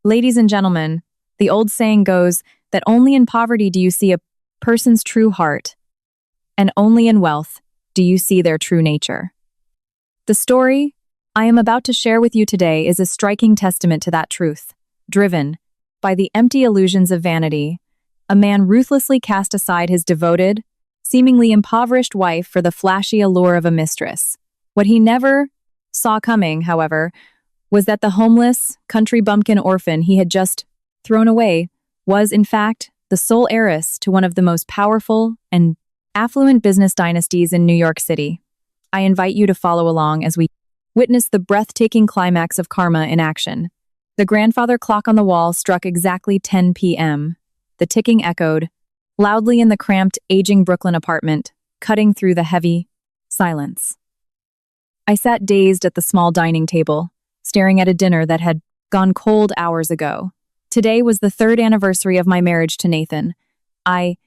Ladies and gentlemen, the old saying goes that only in poverty do you see a person's true heart, and only in wealth do you see their true nature. The story I am about to share with you today is a striking testament to that truth. Driven by the empty illusions of vanity, a man ruthlessly cast aside his devoted, seemingly impoverished wife for the flashy allure of a mistress. What he never saw coming, however, was that the homeless, country bumpkin orphan he had just thrown away was, in fact, the sole heiress to one of the most powerful and affluent business dynasties in New York City. I invite you to follow along as we witness the breathtaking climax of karma in action. The grandfather clock on the wall struck exactly 10 p.m. The ticking echoed loudly in the cramped, aging Brooklyn apartment, cutting through the heavy silence. I sat dazed at the small dining table, staring at a dinner that had gone cold hours ago. Today was the third anniversary of my marriage to Nathan. I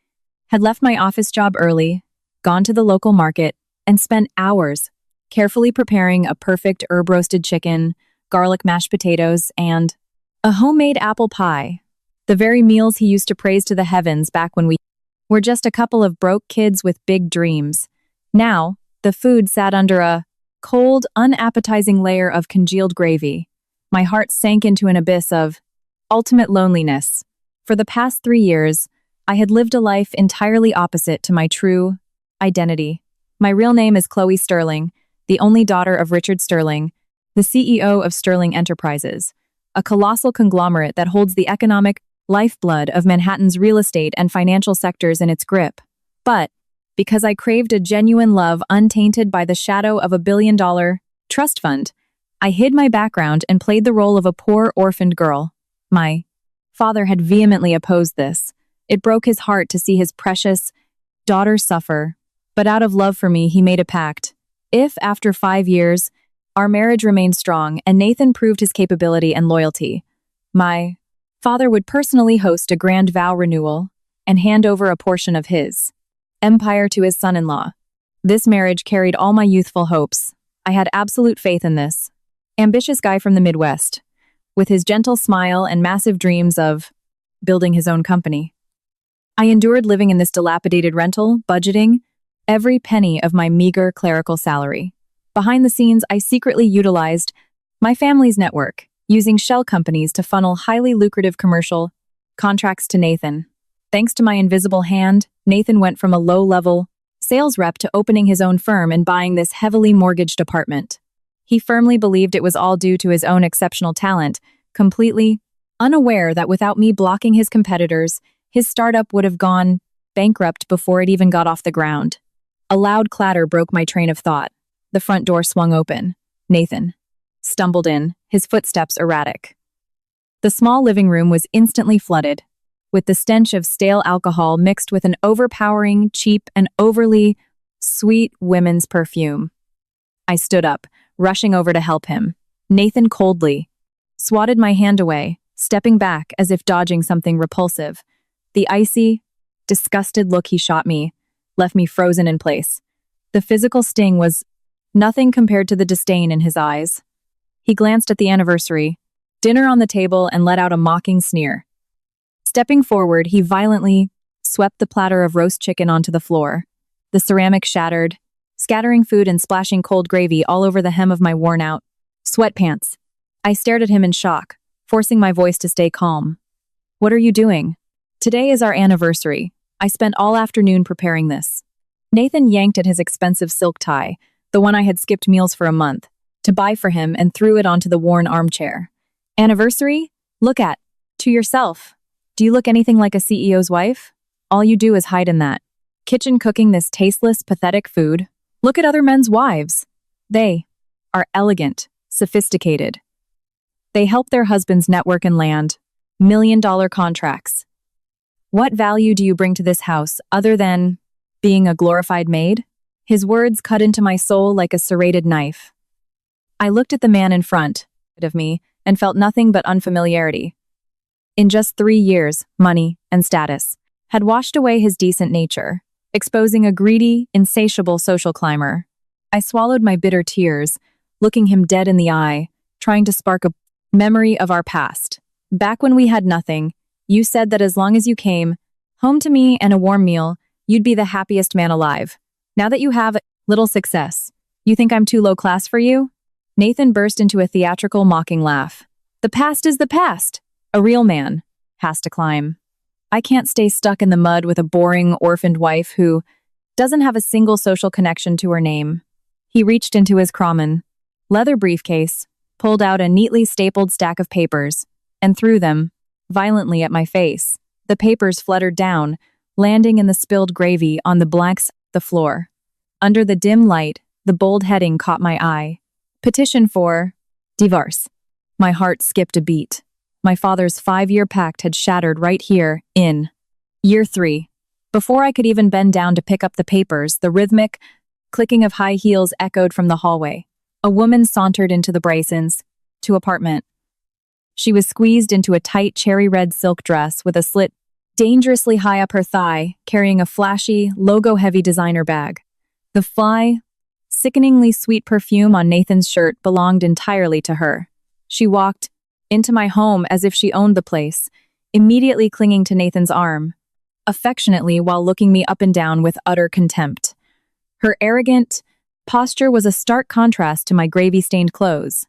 had left my office job early, gone to the local market, and spent hours carefully preparing a perfect herb-roasted chicken, garlic mashed potatoes, and a homemade apple pie. The very meals he used to praise to the heavens back when we were just a couple of broke kids with big dreams. Now, the food sat under a cold, unappetizing layer of congealed gravy. My heart sank into an abyss of ultimate loneliness. For the past 3 years, I had lived a life entirely opposite to my true identity. My real name is Chloe Sterling, the only daughter of Richard Sterling, the CEO of Sterling Enterprises, a colossal conglomerate that holds the economic lifeblood of Manhattan's real estate and financial sectors in its grip. But because I craved a genuine love untainted by the shadow of a billion-dollar trust fund, I hid my background and played the role of a poor orphaned girl. My father had vehemently opposed this. It broke his heart to see his precious daughter suffer, but out of love for me, he made a pact. If, after 5 years, our marriage remained strong and Nathan proved his capability and loyalty, my father would personally host a grand vow renewal and hand over a portion of his empire to his son-in-law. This marriage carried all my youthful hopes. I had absolute faith in this ambitious guy from the Midwest, with his gentle smile and massive dreams of building his own company. I endured living in this dilapidated rental, budgeting every penny of my meager clerical salary. Behind the scenes, I secretly utilized my family's network, using shell companies to funnel highly lucrative commercial contracts to Nathan. Thanks to my invisible hand, Nathan went from a low-level sales rep to opening his own firm and buying this heavily mortgaged apartment. He firmly believed it was all due to his own exceptional talent, completely unaware that without me blocking his competitors, his startup would have gone bankrupt before it even got off the ground. A loud clatter broke my train of thought. The front door swung open. Nathan stumbled in, his footsteps erratic. The small living room was instantly flooded, with the stench of stale alcohol mixed with an overpowering, cheap, and overly sweet women's perfume. I stood up, rushing over to help him. Nathan coldly swatted my hand away, stepping back as if dodging something repulsive. The icy, disgusted look he shot me left me frozen in place. The physical sting was nothing compared to the disdain in his eyes. He glanced at the anniversary dinner on the table and let out a mocking sneer. Stepping forward, he violently swept the platter of roast chicken onto the floor. The ceramic shattered, scattering food and splashing cold gravy all over the hem of my worn-out sweatpants. I stared at him in shock, forcing my voice to stay calm. "What are you doing?" "Today is our anniversary. I spent all afternoon preparing this." Nathan yanked at his expensive silk tie, the one I had skipped meals for a month, to buy for him and threw it onto the worn armchair. "Anniversary? Look at. To yourself. Do you look anything like a CEO's wife? All you do is hide in that kitchen cooking this tasteless, pathetic food. Look at other men's wives. They are elegant, sophisticated. They help their husbands network and land million-dollar contracts. What value do you bring to this house other than being a glorified maid?" His words cut into my soul like a serrated knife. I looked at the man in front of me and felt nothing but unfamiliarity. In just 3 years, money and status had washed away his decent nature, exposing a greedy, insatiable social climber. I swallowed my bitter tears, looking him dead in the eye, trying to spark a memory of our past. Back when we had nothing, you said that as long as you came home to me and a warm meal, you'd be the happiest man alive. Now that you have little success, you think I'm too low class for you? Nathan burst into a theatrical, mocking laugh. The past is the past. A real man has to climb. I can't stay stuck in the mud with a boring, orphaned wife who doesn't have a single social connection to her name. He reached into his Cromon leather briefcase, pulled out a neatly stapled stack of papers, and threw them violently at my face. The papers fluttered down, landing in the spilled gravy on the floor. Under the dim light, the bold heading caught my eye. Petition for divorce. My heart skipped a beat. My father's 5-year pact had shattered right here in year 3. Before I could even bend down to pick up the papers, the rhythmic clicking of high heels echoed from the hallway. A woman sauntered into the Bryson's apartment. She was squeezed into a tight cherry-red silk dress with a slit dangerously high up her thigh, carrying a flashy, logo-heavy designer bag. The fly, sickeningly sweet perfume on Nathan's shirt belonged entirely to her. She walked into my home as if she owned the place, immediately clinging to Nathan's arm, affectionately while looking me up and down with utter contempt. Her arrogant posture was a stark contrast to my gravy-stained clothes.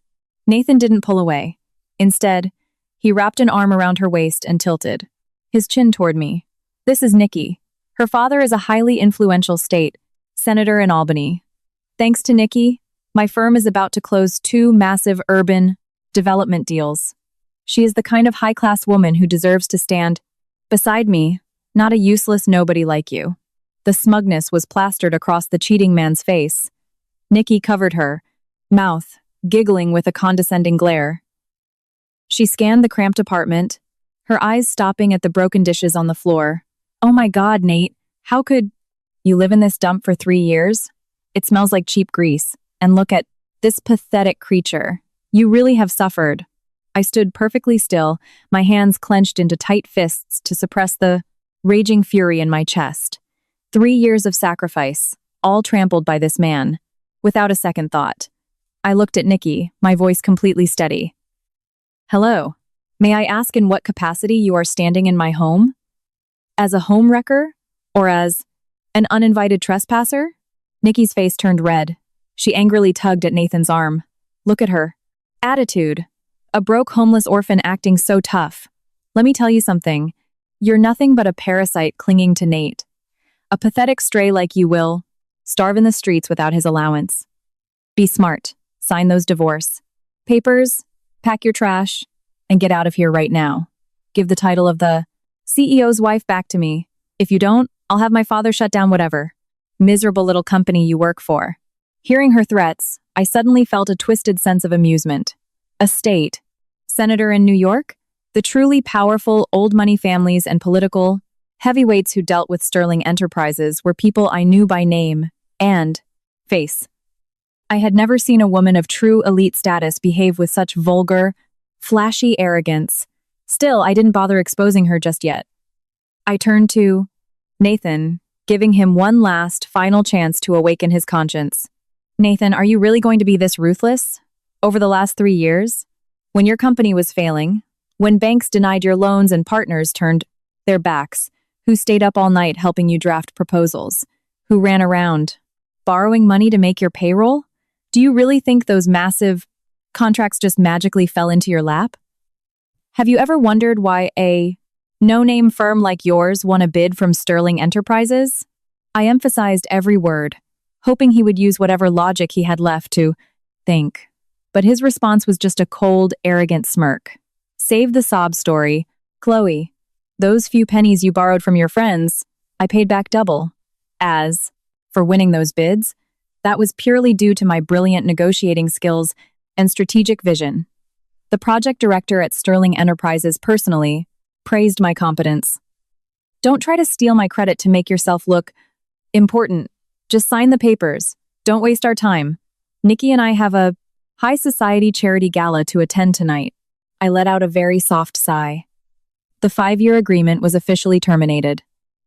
Nathan didn't pull away. Instead, he wrapped an arm around her waist and tilted, his chin toward me. This is Nikki. Her father is a highly influential state senator in Albany. Thanks to Nikki, my firm is about to close 2 massive urban development deals. She is the kind of high-class woman who deserves to stand beside me, not a useless nobody like you. The smugness was plastered across the cheating man's face. Nikki covered her mouth, giggling with a condescending glare. She scanned the cramped apartment, her eyes stopping at the broken dishes on the floor. Oh my God, Nate, how could you live in this dump for 3 years? It smells like cheap grease. And look at this pathetic creature. You really have suffered. I stood perfectly still, my hands clenched into tight fists to suppress the raging fury in my chest. 3 years of sacrifice, all trampled by this man, without a second thought. I looked at Nikki, my voice completely steady. Hello. May I ask in what capacity you are standing in my home? As a home wrecker? Or as an uninvited trespasser? Nikki's face turned red. She angrily tugged at Nathan's arm. Look at her. Attitude. A broke homeless orphan acting so tough. Let me tell you something. You're nothing but a parasite clinging to Nate. A pathetic stray like you will starve in the streets without his allowance. Be smart. Sign those divorce papers, pack your trash, and get out of here right now. Give the title of the CEO's wife back to me. If you don't, I'll have my father shut down whatever miserable little company you work for. Hearing her threats, I suddenly felt a twisted sense of amusement. A state senator in New York? The truly powerful old money families and political heavyweights who dealt with Sterling Enterprises were people I knew by name and face. I had never seen a woman of true elite status behave with such vulgar, flashy arrogance. Still, I didn't bother exposing her just yet. I turned to Nathan, giving him one last, final chance to awaken his conscience. Nathan, are you really going to be this ruthless? Over the last 3 years? When your company was failing, when banks denied your loans and partners turned their backs, who stayed up all night helping you draft proposals, who ran around, borrowing money to make your payroll? Do you really think those massive contracts just magically fell into your lap? Have you ever wondered why a no-name firm like yours won a bid from Sterling Enterprises? I emphasized every word, hoping he would use whatever logic he had left to think. But his response was just a cold, arrogant smirk. Save the sob story. Chloe, those few pennies you borrowed from your friends, I paid back double. As for winning those bids, that was purely due to my brilliant negotiating skills and strategic vision. The project director at Sterling Enterprises personally praised my competence. Don't try to steal my credit to make yourself look important. Just sign the papers. Don't waste our time. Nikki and I have a high society charity gala to attend tonight. I let out a very soft sigh. The 5-year agreement was officially terminated.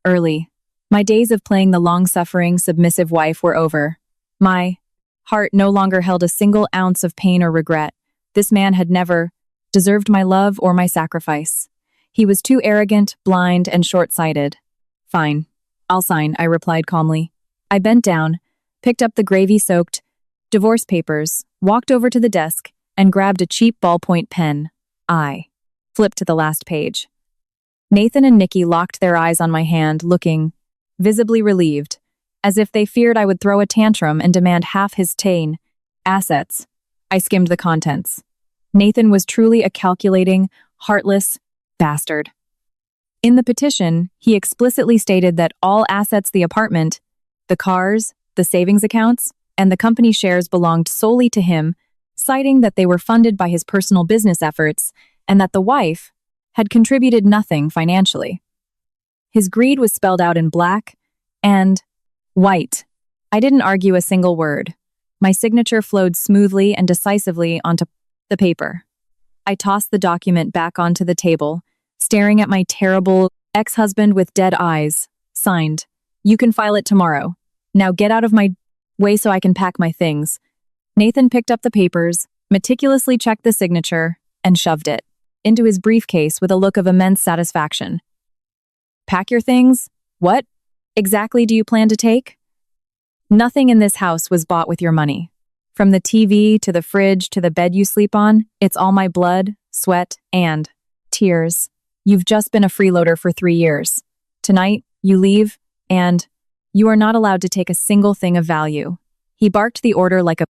Early. My days of playing the long-suffering, submissive wife were over. My heart no longer held a single ounce of pain or regret. This man had never deserved my love or my sacrifice. He was too arrogant, blind, and short-sighted. Fine. I'll sign, I replied calmly. I bent down, picked up the gravy-soaked divorce papers, walked over to the desk, and grabbed a cheap ballpoint pen. I flipped to the last page. Nathan and Nikki locked their eyes on my hand, looking visibly relieved, as if they feared I would throw a tantrum and demand half his assets. I skimmed the contents. Nathan was truly a calculating, heartless bastard. In the petition, he explicitly stated that all assets, the apartment, the cars, the savings accounts, and the company shares belonged solely to him, citing that they were funded by his personal business efforts and that the wife had contributed nothing financially. His greed was spelled out in black and white. I didn't argue a single word. My signature flowed smoothly and decisively onto the paper. I tossed the document back onto the table, staring at my terrible ex-husband with dead eyes. Signed. You can file it tomorrow. Now get out of my way so I can pack my things. Nathan picked up the papers, meticulously checked the signature, and shoved it into his briefcase with a look of immense satisfaction. Pack your things? What exactly do you plan to take? Nothing in this house was bought with your money. From the TV to the fridge to the bed you sleep on, it's all my blood, sweat, and tears. You've just been a freeloader for 3 years. Tonight, you leave, and you are not allowed to take a single thing of value. He barked the order like a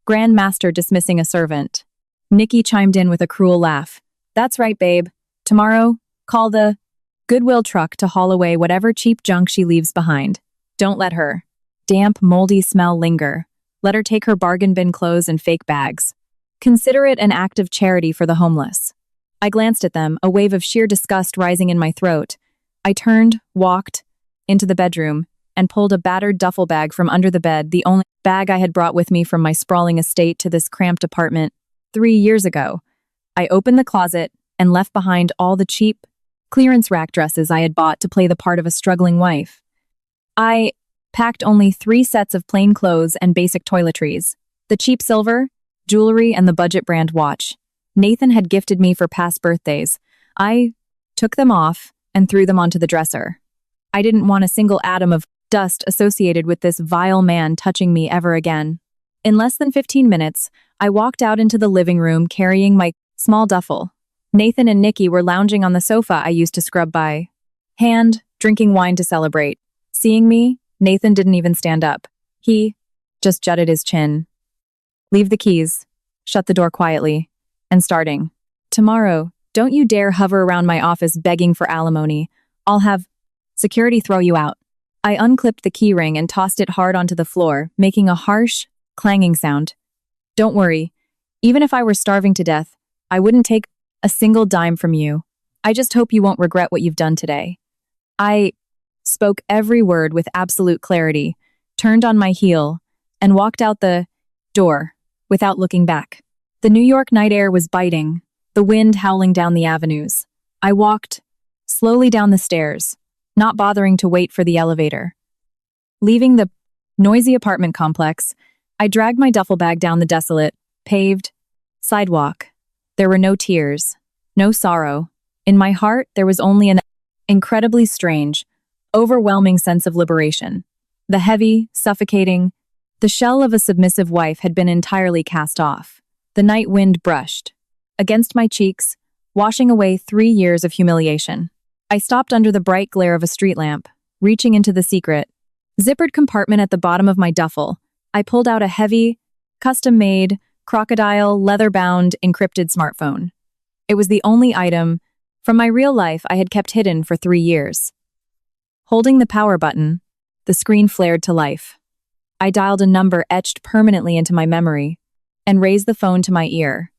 grandmaster dismissing a servant. Nikki chimed in with a cruel laugh. That's right, babe. Tomorrow, call the Goodwill truck to haul away whatever cheap junk she leaves behind. Don't let her damp, moldy smell linger. Let her take her bargain bin clothes and fake bags. Consider it an act of charity for the homeless. I glanced at them, a wave of sheer disgust rising in my throat. I turned, walked into the bedroom, and pulled a battered duffel bag from under the bed, the only bag I had brought with me from my sprawling estate to this cramped apartment 3 years ago. I opened the closet and left behind all the cheap clearance rack dresses I had bought to play the part of a struggling wife. I packed only 3 sets of plain clothes and basic toiletries, the cheap silver, jewelry, and the budget brand watch Nathan had gifted me for past birthdays. I took them off and threw them onto the dresser. I didn't want a single atom of dust associated with this vile man touching me ever again. In less than 15 minutes, I walked out into the living room carrying my small duffel. Nathan and Nikki were lounging on the sofa I used to scrub by hand, drinking wine to celebrate. Seeing me, Nathan didn't even stand up. He just jutted his chin. Leave the keys, shut the door quietly, and starting. Tomorrow, don't you dare hover around my office begging for alimony. I'll have security throw you out. I unclipped the key ring and tossed it hard onto the floor, making a harsh, clanging sound. Don't worry. Even if I were starving to death, I wouldn't take a single dime from you. I just hope you won't regret what you've done today. I spoke every word with absolute clarity, turned on my heel, and walked out the door without looking back. The New York night air was biting, the wind howling down the avenues. I walked slowly down the stairs, not bothering to wait for the elevator. Leaving the noisy apartment complex, I dragged my duffel bag down the desolate, paved sidewalk. There were no tears, no sorrow. In my heart, there was only an incredibly strange, overwhelming sense of liberation. The heavy, suffocating, the shell of a submissive wife had been entirely cast off. The night wind brushed against my cheeks, washing away 3 years of humiliation. I stopped under the bright glare of a street lamp, reaching into the secret, zippered compartment at the bottom of my duffel. I pulled out a heavy, custom-made, crocodile, leather-bound, encrypted smartphone. It was the only item from my real life I had kept hidden for 3 years. Holding the power button, the screen flared to life. I dialed a number etched permanently into my memory and raised the phone to my ear.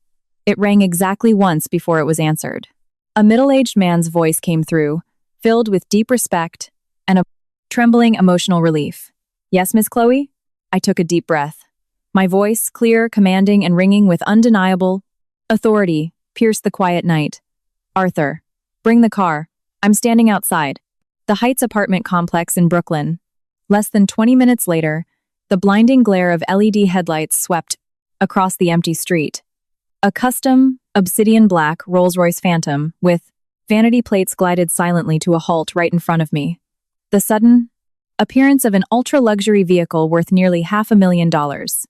It rang exactly once before it was answered. A middle-aged man's voice came through, filled with deep respect and a trembling emotional relief. Yes, Miss Chloe? I took a deep breath. My voice, clear, commanding, and ringing with undeniable authority, pierced the quiet night. Arthur, bring the car. I'm standing outside. The Heights apartment complex in Brooklyn. Less than 20 minutes later, the blinding glare of LED headlights swept across the empty street. A custom, obsidian black Rolls-Royce Phantom with vanity plates glided silently to a halt right in front of me. The sudden appearance of an ultra-luxury vehicle worth nearly $500,000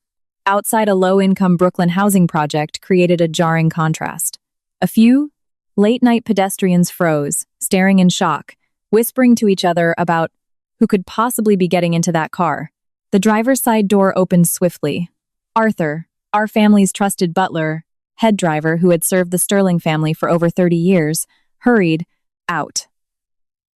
outside a low-income Brooklyn housing project created a jarring contrast. A few late-night pedestrians froze, staring in shock, whispering to each other about who could possibly be getting into that car. The driver's side door opened swiftly. Arthur, our family's trusted butler, head driver who had served the Sterling family for over 30 years, hurried out.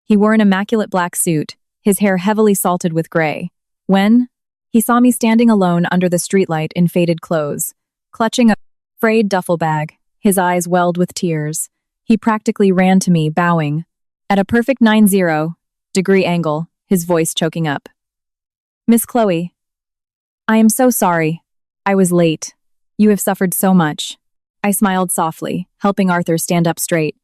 He wore an immaculate black suit, his hair heavily salted with gray. When he saw me standing alone under the streetlight in faded clothes, clutching a frayed duffel bag, his eyes welled with tears, he practically ran to me, bowing. At a perfect 90-degree angle, his voice choking up. "Miss Chloe, I am so sorry. I was late. You have suffered so much." I smiled softly, helping Arthur stand up straight.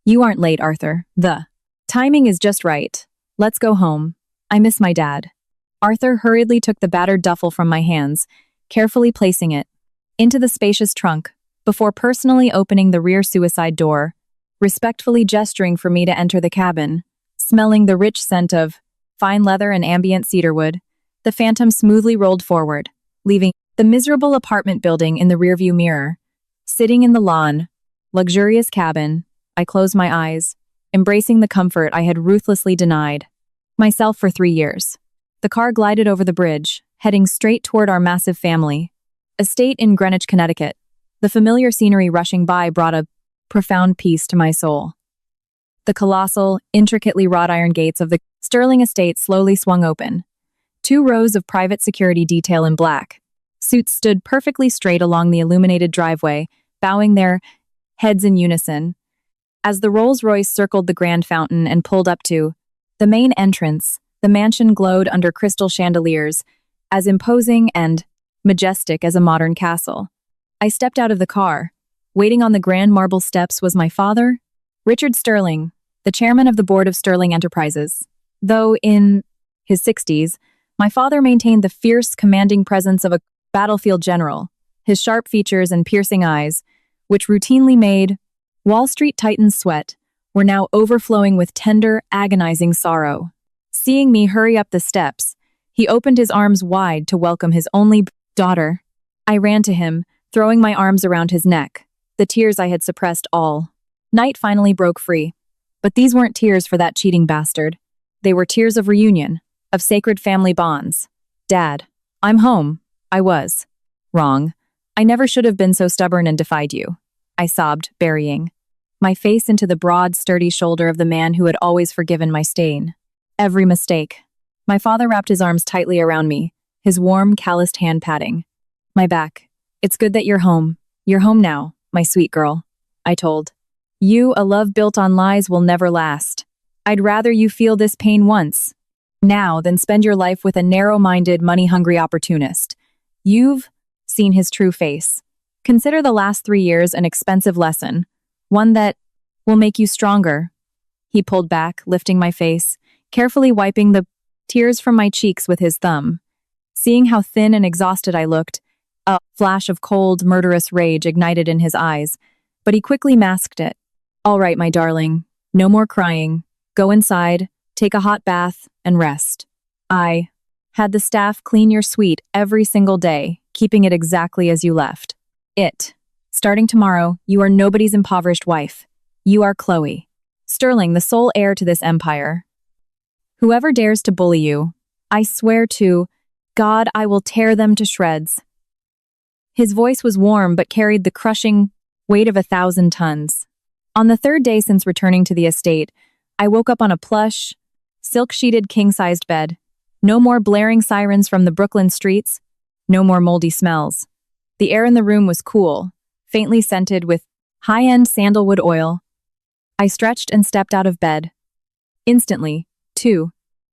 "You aren't late, Arthur. The timing is just right. Let's go home. I miss my dad." Arthur hurriedly took the battered duffel from my hands, carefully placing it into the spacious trunk, before personally opening the rear suicide door, respectfully gesturing for me to enter the cabin. Smelling the rich scent of fine leather and ambient cedarwood, the Phantom smoothly rolled forward, leaving the miserable apartment building in the rearview mirror. Sitting in the lawn, luxurious cabin, I closed my eyes, embracing the comfort I had ruthlessly denied myself for 3 years. The car glided over the bridge, heading straight toward our massive family estate in Greenwich, Connecticut. The familiar scenery rushing by brought a profound peace to my soul. The colossal, intricately wrought iron gates of the Sterling estate slowly swung open. 2 rows of private security detail in black suits stood perfectly straight along the illuminated driveway, bowing their heads in unison. As the Rolls-Royce circled the grand fountain and pulled up to the main entrance, the mansion glowed under crystal chandeliers, as imposing and majestic as a modern castle. I stepped out of the car. Waiting on the grand marble steps was my father, Richard Sterling, the chairman of the board of Sterling Enterprises. Though in his 60s, my father maintained the fierce, commanding presence of a battlefield general. His sharp features and piercing eyes, which routinely made Wall Street titans sweat, were now overflowing with tender, agonizing sorrow. Seeing me hurry up the steps, he opened his arms wide to welcome his only daughter. I ran to him, throwing my arms around his neck, the tears I had suppressed all. Night finally broke free. But these weren't tears for that cheating bastard. They were tears of reunion, of sacred family bonds. "Dad, I'm home." I was. Wrong. I never should have been so stubborn and defied you. I sobbed, burying my face into the broad, sturdy shoulder of the man who had always forgiven my stain. Every mistake. My father wrapped his arms tightly around me, his warm, calloused hand patting my back. "It's good that you're home. You're home now, my sweet girl," I told. "You, a love built on lies, will never last. I'd rather you feel this pain once, now, than spend your life with a narrow-minded, money-hungry opportunist. You've seen his true face. Consider the last 3 years an expensive lesson, one that will make you stronger." He pulled back, lifting my face, carefully wiping the tears from my cheeks with his thumb. Seeing how thin and exhausted I looked, a flash of cold, murderous rage ignited in his eyes, but he quickly masked it. "All right, my darling. No more crying. Go inside, take a hot bath, and rest. I had the staff clean your suite every single day, keeping it exactly as you left. Starting tomorrow, you are nobody's impoverished wife. You are Chloe Sterling, the sole heir to this empire. Whoever dares to bully you, I swear to God I will tear them to shreds." His voice was warm but carried the crushing weight of 1,000 tons. On the 3rd day since returning to the estate, I woke up on a plush, silk-sheeted king-sized bed. No more blaring sirens from the Brooklyn streets, no more moldy smells. The air in the room was cool, faintly scented with high-end sandalwood oil. I stretched and stepped out of bed. Instantly, 2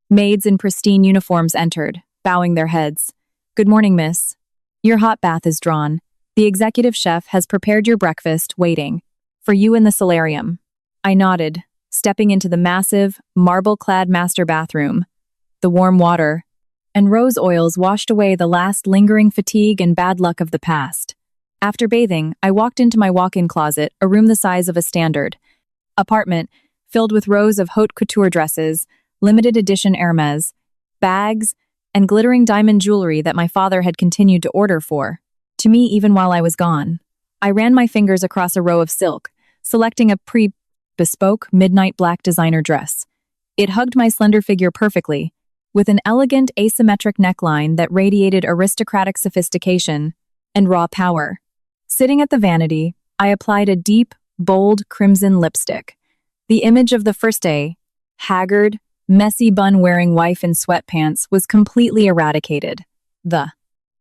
maids in pristine uniforms entered, bowing their heads. "Good morning, miss. Your hot bath is drawn. The executive chef has prepared your breakfast, waiting for you in the solarium." I nodded, stepping into the massive, marble-clad master bathroom. The warm water and rose oils washed away the last lingering fatigue and bad luck of the past. After bathing, I walked into my walk-in closet, a room the size of a standard apartment, filled with rows of haute couture dresses, limited edition Hermes, bags, and glittering diamond jewelry that my father had continued to order for, to me even while I was gone. I ran my fingers across a row of silk, selecting a bespoke midnight black designer dress. It hugged my slender figure perfectly, with an elegant asymmetric neckline that radiated aristocratic sophistication and raw power. Sitting at the vanity, I applied a deep, bold crimson lipstick. The image of the first day, haggard, messy bun-wearing wife in sweatpants was completely eradicated. The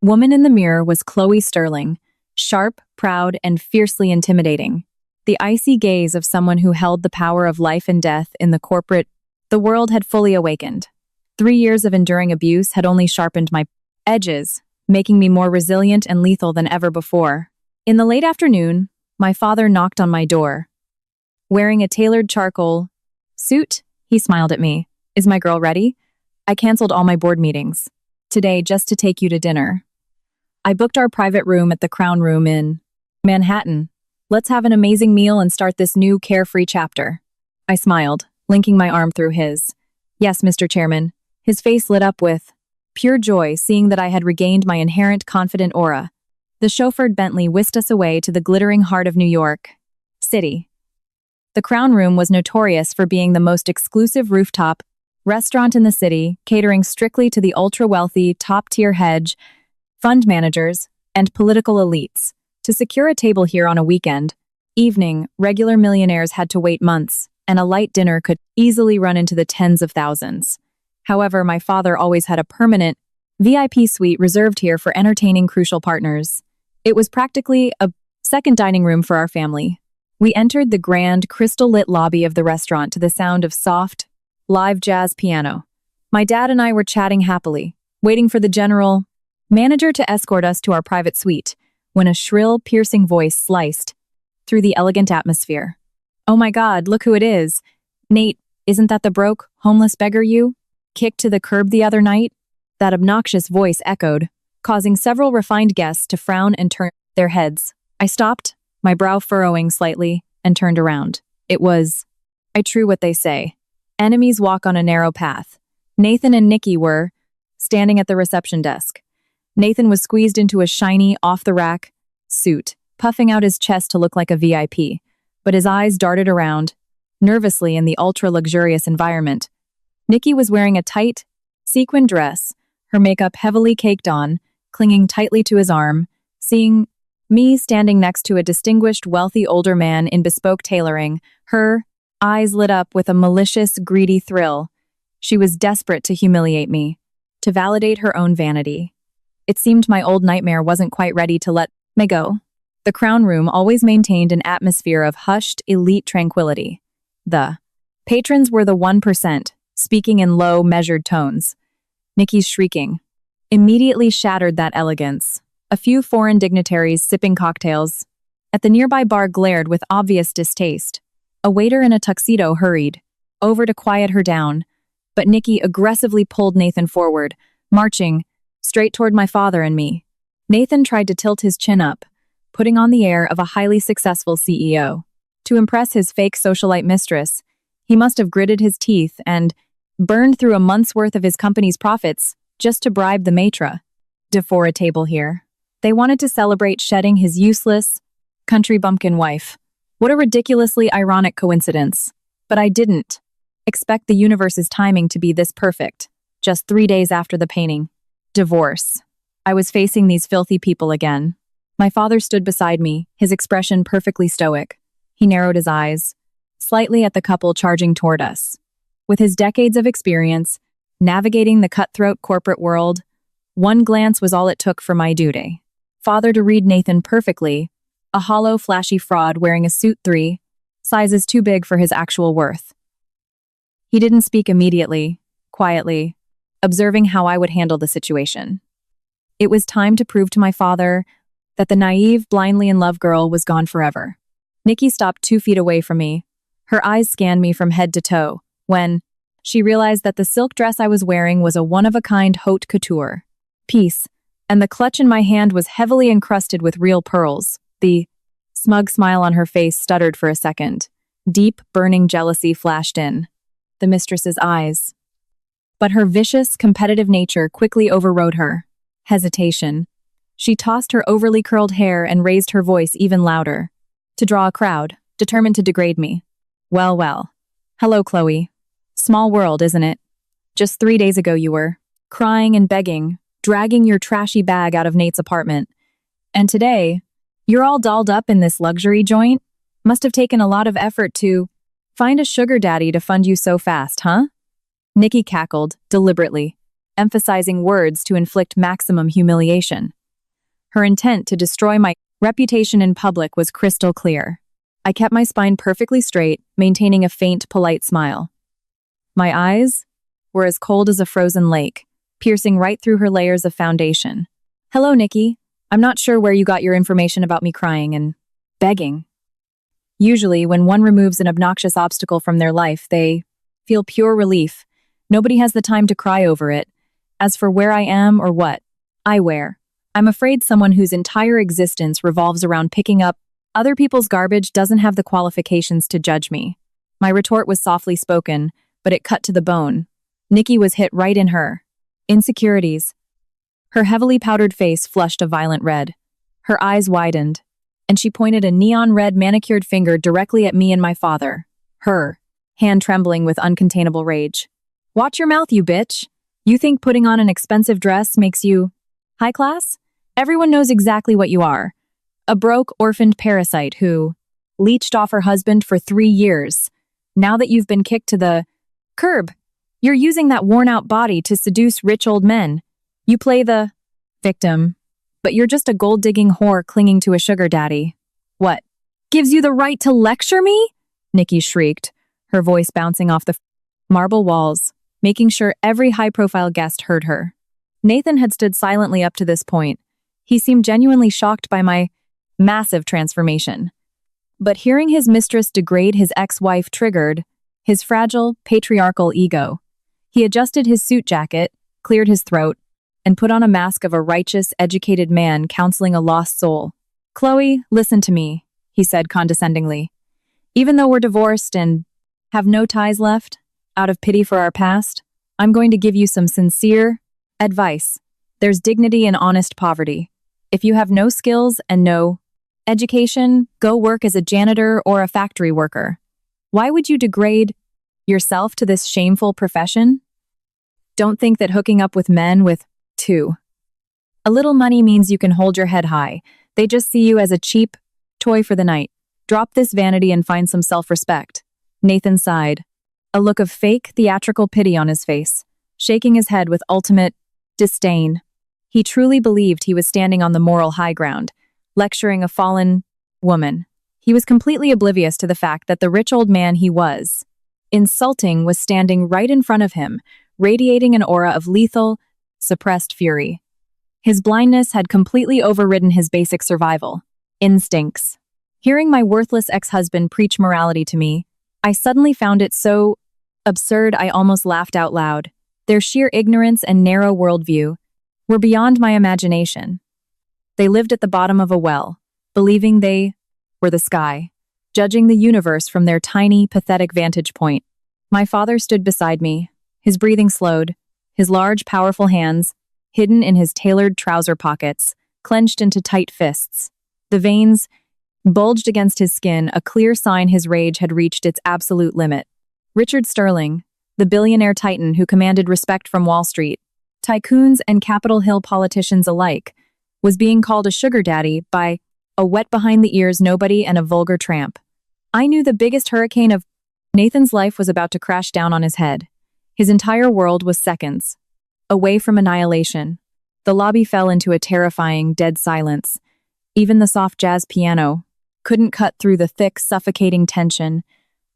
woman in the mirror was Chloe Sterling, sharp, proud, and fiercely intimidating. The icy gaze of someone who held the power of life and death in the world had fully awakened. 3 years of enduring abuse had only sharpened my edges, making me more resilient and lethal than ever before. In the late afternoon, my father knocked on my door. Wearing a tailored charcoal suit, he smiled at me. "Is my girl ready? I canceled all my board meetings today just to take you to dinner. I booked our private room at the Crown Room in Manhattan. Let's have an amazing meal and start this new carefree chapter." I smiled, linking my arm through his. "Yes, Mr. Chairman." His face lit up with pure joy, seeing that I had regained my inherent confident aura. The chauffeured Bentley whisked us away to the glittering heart of New York City. The Crown Room was notorious for being the most exclusive rooftop restaurant in the city, catering strictly to the ultra-wealthy, top-tier hedge fund managers and political elites. To secure a table here on a weekend evening, regular millionaires had to wait months, and a light dinner could easily run into the tens of thousands. However, my father always had a permanent VIP suite reserved here for entertaining crucial partners. It was practically a second dining room for our family. We entered the grand, crystal-lit lobby of the restaurant to the sound of soft, live jazz piano. My dad and I were chatting happily, waiting for the general manager to escort us to our private suite, when a shrill, piercing voice sliced through the elegant atmosphere. "Oh my God, look who it is. Nate, isn't that the broke, homeless beggar you kicked to the curb the other night?" That obnoxious voice echoed, causing several refined guests to frown and turn their heads. I stopped, my brow furrowing slightly, and turned around. It was, true what they say. Enemies walk on a narrow path. Nathan and Nikki were standing at the reception desk. Nathan was squeezed into a shiny, off-the-rack suit, puffing out his chest to look like a VIP, but his eyes darted around, nervously in the ultra-luxurious environment. Nikki was wearing a tight, sequin dress, her makeup heavily caked on, clinging tightly to his arm. Seeing me standing next to a distinguished, wealthy older man in bespoke tailoring, her eyes lit up with a malicious, greedy thrill. She was desperate to humiliate me, to validate her own vanity. It seemed my old nightmare wasn't quite ready to let me go. The Crown Room always maintained an atmosphere of hushed, elite tranquility. The patrons were the 1%, speaking in low, measured tones. Nikki's shrieking immediately shattered that elegance. A few foreign dignitaries sipping cocktails at the nearby bar glared with obvious distaste. A waiter in a tuxedo hurried over to quiet her down, but Nikki aggressively pulled Nathan forward, marching straight toward my father and me. Nathan tried to tilt his chin up, putting on the air of a highly successful CEO. To impress his fake socialite mistress, he must have gritted his teeth and burned through a month's worth of his company's profits just to bribe the maitre for a table here. They wanted to celebrate shedding his useless, country bumpkin wife. What a ridiculously ironic coincidence. But I didn't expect the universe's timing to be this perfect. Just 3 days after the painting. Divorce. I was facing these filthy people again. My father stood beside me, his expression perfectly stoic. He narrowed his eyes slightly at the couple charging toward us. With his decades of experience, navigating the cutthroat corporate world, one glance was all it took for my duty. Father to read Nathan perfectly, a hollow, flashy fraud wearing a suit 3 sizes too big for his actual worth. He didn't speak immediately, quietly, observing how I would handle the situation. It was time to prove to my father that the naive, blindly in love girl was gone forever. Nikki stopped 2 feet away from me. Her eyes scanned me from head to toe, when she realized that the silk dress I was wearing was a one-of-a-kind haute couture piece and the clutch in my hand was heavily encrusted with real pearls. The smug smile on her face stuttered for a second. Deep, burning jealousy flashed in the mistress's eyes. But her vicious, competitive nature quickly overrode her hesitation. She tossed her overly curled hair and raised her voice even louder, to draw a crowd, determined to degrade me. Well, well. Hello, Chloe. Small world, isn't it? Just 3 days ago you were crying and begging, dragging your trashy bag out of Nate's apartment. And today, you're all dolled up in this luxury joint? Must have taken a lot of effort to find a sugar daddy to fund you so fast, huh? Nikki cackled, deliberately, emphasizing words to inflict maximum humiliation. Her intent to destroy my reputation in public was crystal clear. I kept my spine perfectly straight, maintaining a faint, polite smile. My eyes were as cold as a frozen lake, piercing right through her layers of foundation. Hello, Nikki. I'm not sure where you got your information about me crying and begging. Usually, when one removes an obnoxious obstacle from their life, they feel pure relief. Nobody has the time to cry over it. As for where I am or what I wear, I'm afraid someone whose entire existence revolves around picking up other people's garbage doesn't have the qualifications to judge me. My retort was softly spoken, but it cut to the bone. Nikki was hit right in her insecurities. Her heavily powdered face flushed a violent red. Her eyes widened, and she pointed a neon red manicured finger directly at me and my father. Her hand trembling with uncontainable rage. Watch your mouth, you bitch. You think putting on an expensive dress makes you high class? Everyone knows exactly what you are. A broke, orphaned parasite who leeched off her husband for 3 years. Now that you've been kicked to the curb, you're using that worn-out body to seduce rich old men. You play the victim, but you're just a gold-digging whore clinging to a sugar daddy. What? Gives you the right to lecture me? Nikki shrieked, her voice bouncing off the marble walls, making sure every high-profile guest heard her. Nathan had stood silently up to this point. He seemed genuinely shocked by my massive transformation. But hearing his mistress degrade his ex-wife triggered his fragile, patriarchal ego. He adjusted his suit jacket, cleared his throat, and put on a mask of a righteous, educated man counseling a lost soul. Chloe, listen to me, he said condescendingly. Even though we're divorced and have no ties left, out of pity for our past, I'm going to give you some sincere advice. There's dignity in honest poverty. If you have no skills and no education, go work as a janitor or a factory worker. Why would you degrade yourself to this shameful profession? Don't think that hooking up with men with a little money means you can hold your head high. They just see you as a cheap toy for the night. Drop this vanity and find some self-respect. Nathan sighed, a look of fake, theatrical pity on his face, shaking his head with ultimate disdain. He truly believed he was standing on the moral high ground, lecturing a fallen woman. He was completely oblivious to the fact that the rich old man he was insulting was standing right in front of him, radiating an aura of lethal, suppressed fury. His blindness had completely overridden his basic survival instincts. Hearing my worthless ex-husband preach morality to me, I suddenly found it so absurd I almost laughed out loud. Their sheer ignorance and narrow worldview were beyond my imagination. They lived at the bottom of a well, believing they were the sky, judging the universe from their tiny, pathetic vantage point. My father stood beside me, his breathing slowed, his large, powerful hands, hidden in his tailored trouser pockets, clenched into tight fists. The veins bulged against his skin, a clear sign his rage had reached its absolute limit. Richard Sterling, the billionaire titan who commanded respect from Wall Street, tycoons and Capitol Hill politicians alike, was being called a sugar daddy by a wet-behind-the-ears nobody and a vulgar tramp. I knew the biggest hurricane of Nathan's life was about to crash down on his head. His entire world was seconds away from annihilation. The lobby fell into a terrifying, dead silence. Even the soft jazz piano couldn't cut through the thick, suffocating tension.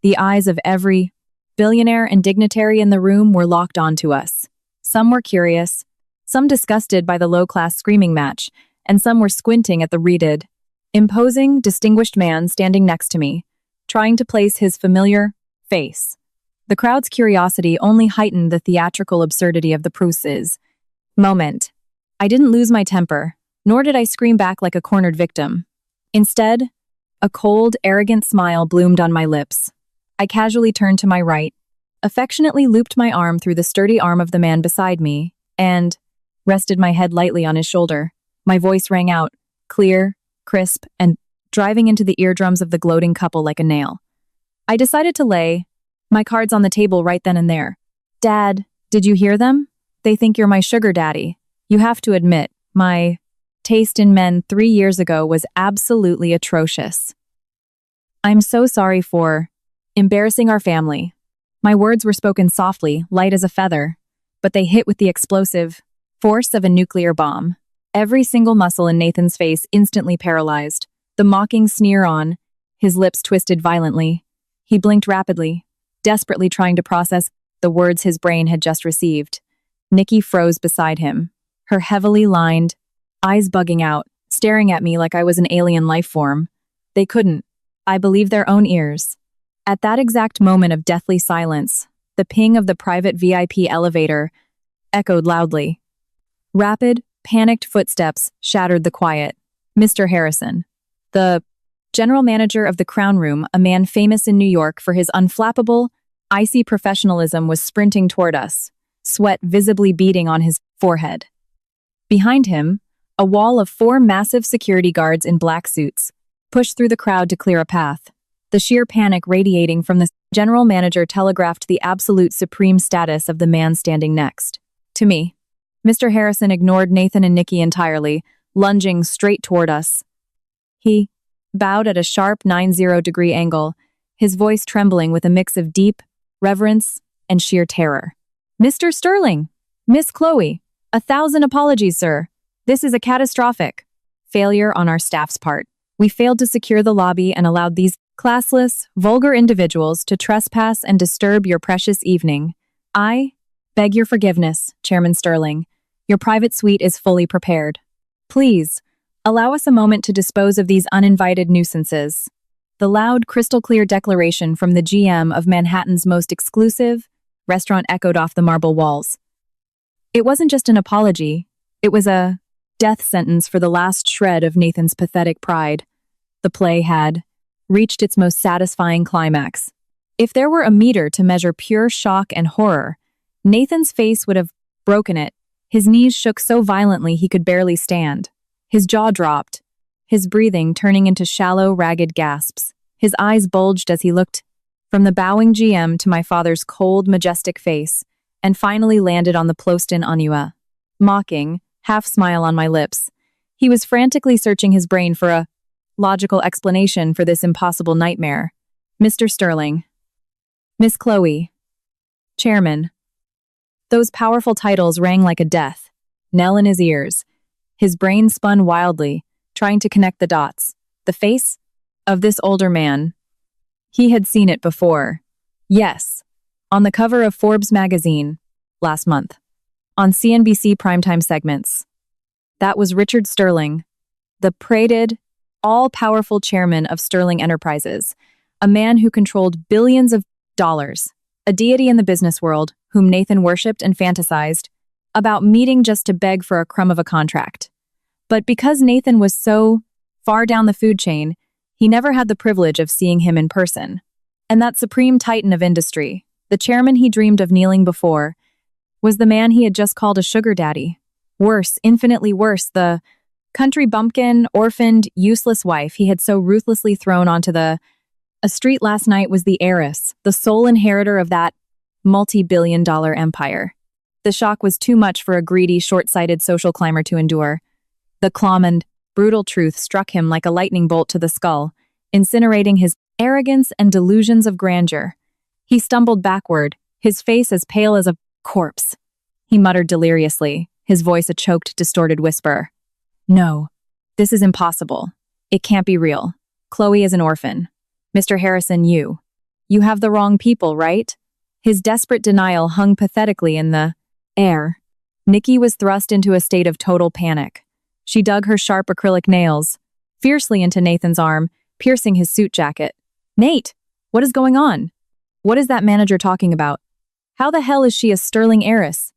The eyes of every billionaire and dignitary in the room were locked onto us. Some were curious, some disgusted by the low-class screaming match, and some were squinting at the reeded, imposing, distinguished man standing next to me, trying to place his familiar face. The crowd's curiosity only heightened the theatrical absurdity of the Pruse's moment. I didn't lose my temper, nor did I scream back like a cornered victim. Instead, a cold, arrogant smile bloomed on my lips. I casually turned to my right, affectionately looped my arm through the sturdy arm of the man beside me, and rested my head lightly on his shoulder. My voice rang out, clear, crisp, and driving into the eardrums of the gloating couple like a nail. I decided to lay my cards on the table right then and there. Dad, did you hear them? They think you're my sugar daddy. You have to admit, my taste in men 3 years ago was absolutely atrocious. I'm so sorry for embarrassing our family. My words were spoken softly, light as a feather, but they hit with the explosive force of a nuclear bomb. Every single muscle in Nathan's face instantly paralyzed, the mocking sneer on his lips twisted violently. He blinked rapidly, desperately trying to process the words his brain had just received. Nikki froze beside him, her heavily lined eyes bugging out, staring at me like I was an alien life form. They couldn't. I believed their own ears. At that exact moment of deathly silence, the ping of the private VIP elevator echoed loudly. Rapid, panicked footsteps shattered the quiet. Mr. Harrison, the general manager of the Crown Room, a man famous in New York for his unflappable, icy professionalism, was sprinting toward us, sweat visibly beading on his forehead. Behind him, a wall of 4 massive security guards in black suits pushed through the crowd to clear a path. The sheer panic radiating from the general manager telegraphed the absolute supreme status of the man standing next to me. Mr. Harrison ignored Nathan and Nikki entirely, lunging straight toward us. He bowed at a sharp 90-degree angle, his voice trembling with a mix of deep reverence and sheer terror. Mr. Sterling! Miss Chloe! 1,000 apologies, sir. This is a catastrophic failure on our staff's part. We failed to secure the lobby and allowed these classless, vulgar individuals to trespass and disturb your precious evening. I beg your forgiveness, Chairman Sterling. Your private suite is fully prepared. Please, allow us a moment to dispose of these uninvited nuisances. The loud, crystal-clear declaration from the GM of Manhattan's most exclusive restaurant echoed off the marble walls. It wasn't just an apology. It was a death sentence for the last shred of Nathan's pathetic pride. The play had reached its most satisfying climax. If there were a meter to measure pure shock and horror, Nathan's face would have broken it. His knees shook so violently he could barely stand. His jaw dropped, his breathing turning into shallow, ragged gasps. His eyes bulged as he looked from the bowing GM to my father's cold, majestic face, and finally landed on the Plostin Anua. Mocking, half-smile on my lips. He was frantically searching his brain for a logical explanation for this impossible nightmare. Mr. Sterling. Miss Chloe. Chairman. Those powerful titles rang like a death knell in his ears. His brain spun wildly, trying to connect the dots. The face of this older man. He had seen it before. Yes, on the cover of Forbes magazine last month, on CNBC primetime segments. That was Richard Sterling, the prated, all-powerful chairman of Sterling Enterprises, a man who controlled billions of dollars, a deity in the business world whom Nathan worshipped and fantasized about meeting just to beg for a crumb of a contract. But because Nathan was so far down the food chain, he never had the privilege of seeing him in person. And that supreme titan of industry, the chairman he dreamed of kneeling before, was the man he had just called a sugar daddy. Worse, infinitely worse, the country bumpkin, orphaned, useless wife he had so ruthlessly thrown onto a street last night was the heiress, the sole inheritor of that multi-billion-dollar empire. The shock was too much for a greedy, short-sighted social climber to endure. The calm and brutal truth struck him like a lightning bolt to the skull, incinerating his arrogance and delusions of grandeur. He stumbled backward, his face as pale as a corpse. He muttered deliriously, his voice a choked, distorted whisper. No, this is impossible. It can't be real. Chloe is an orphan. Mr. Harrison, you have the wrong people, right? His desperate denial hung pathetically in the air. Nikki was thrust into a state of total panic. She dug her sharp acrylic nails fiercely into Nathan's arm, piercing his suit jacket. Nate, what is going on? What is that manager talking about? How the hell is she a Sterling heiress?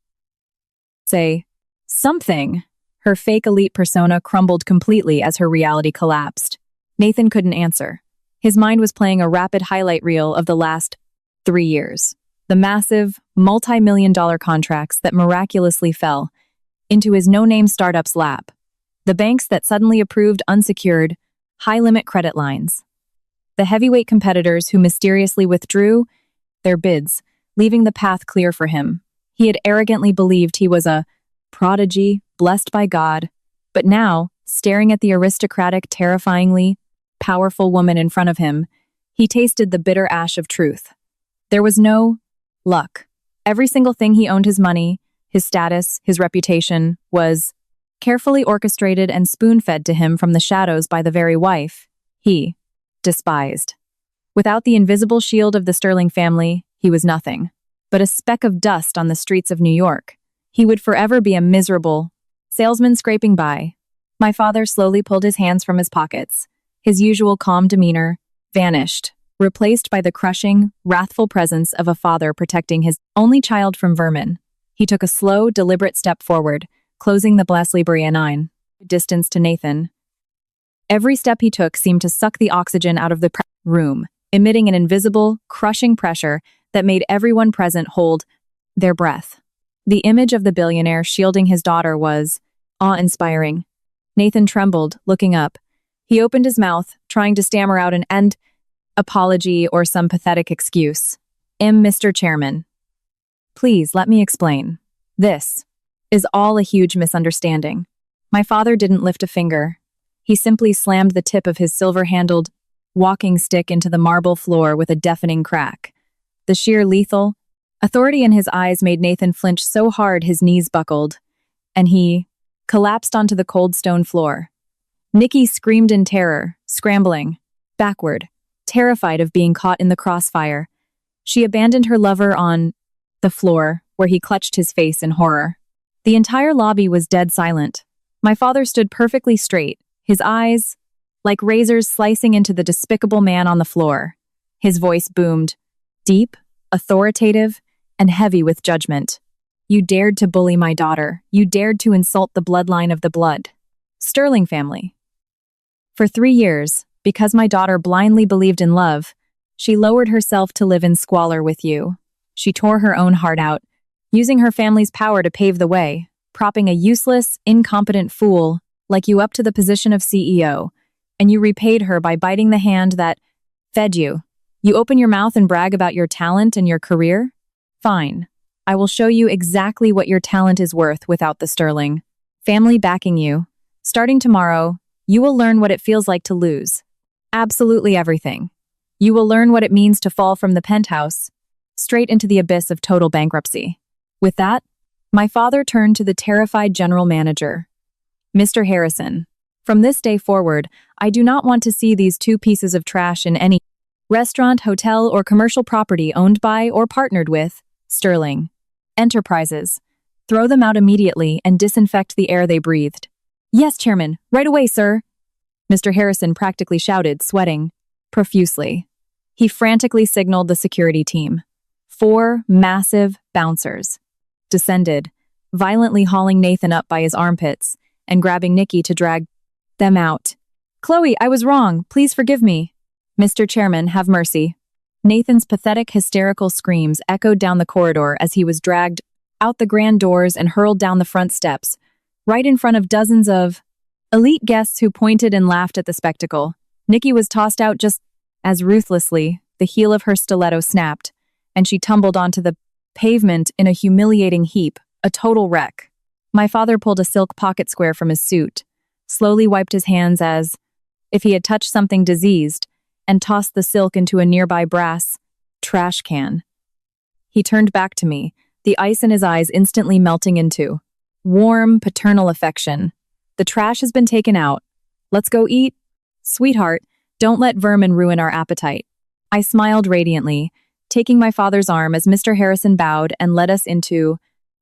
Say something. Her fake elite persona crumbled completely as her reality collapsed. Nathan couldn't answer. His mind was playing a rapid highlight reel of the last 3 years. The massive, multi-million-dollar contracts that miraculously fell into his no-name startup's lap. The banks that suddenly approved unsecured, high-limit credit lines. The heavyweight competitors who mysteriously withdrew their bids, leaving the path clear for him. He had arrogantly believed he was a prodigy, blessed by God, but now, staring at the aristocratic, terrifyingly powerful woman in front of him, he tasted the bitter ash of truth. There was no luck. Every single thing he owned, his money, his status, his reputation, was carefully orchestrated and spoon-fed to him from the shadows by the very wife he despised. Without the invisible shield of the Sterling family, he was nothing but a speck of dust on the streets of New York. He would forever be a miserable salesman scraping by. My father slowly pulled his hands from his pockets. His usual calm demeanor vanished, replaced by the crushing, wrathful presence of a father protecting his only child from vermin. He took a slow, deliberate step forward, closing the Blas Libria 9 distance to Nathan. Every step he took seemed to suck the oxygen out of the room, emitting an invisible, crushing pressure that made everyone present hold their breath. The image of the billionaire shielding his daughter was awe-inspiring. Nathan trembled, looking up. He opened his mouth, trying to stammer out an end apology or some pathetic excuse. Mr. Chairman, please let me explain. This is all a huge misunderstanding. My father didn't lift a finger. He simply slammed the tip of his silver-handled walking stick into the marble floor with a deafening crack. The sheer lethal authority in his eyes made Nathan flinch so hard his knees buckled, and he collapsed onto the cold stone floor. Nikki screamed in terror, scrambling backward, terrified of being caught in the crossfire. She abandoned her lover on the floor, where he clutched his face in horror. The entire lobby was dead silent. My father stood perfectly straight, his eyes like razors slicing into the despicable man on the floor. His voice boomed, deep, authoritative, and heavy with judgment. You dared to bully my daughter. You dared to insult the bloodline of the blood Sterling family. For 3 years, because my daughter blindly believed in love, she lowered herself to live in squalor with you. She tore her own heart out, using her family's power to pave the way, propping a useless, incompetent fool like you up to the position of CEO, and you repaid her by biting the hand that fed you. You open your mouth and brag about your talent and your career? Fine. I will show you exactly what your talent is worth without the Sterling family backing you. Starting tomorrow, you will learn what it feels like to lose. Absolutely everything. You will learn what it means to fall from the penthouse straight into the abyss of total bankruptcy. With that, my father turned to the terrified general manager. Mr. Harrison, from this day forward, I do not want to see these 2 pieces of trash in any restaurant, hotel, or commercial property owned by or partnered with Sterling Enterprises. Throw them out immediately and disinfect the air they breathed. Yes, Chairman, right away, sir. Mr. Harrison practically shouted, sweating profusely. He frantically signaled the security team. 4 massive bouncers descended, violently hauling Nathan up by his armpits and grabbing Nikki to drag them out. Chloe, I was wrong. Please forgive me. Mr. Chairman, have mercy. Nathan's pathetic, hysterical screams echoed down the corridor as he was dragged out the grand doors and hurled down the front steps, right in front of dozens of elite guests who pointed and laughed at the spectacle. Nikki was tossed out just as ruthlessly. The heel of her stiletto snapped, and she tumbled onto the pavement in a humiliating heap, a total wreck. My father pulled a silk pocket square from his suit, slowly wiped his hands as if he had touched something diseased, and tossed the silk into a nearby brass trash can. He turned back to me, the ice in his eyes instantly melting into warm, paternal affection. The trash has been taken out. Let's go eat. Sweetheart, don't let vermin ruin our appetite. I smiled radiantly, taking my father's arm as Mr. Harrison bowed and led us into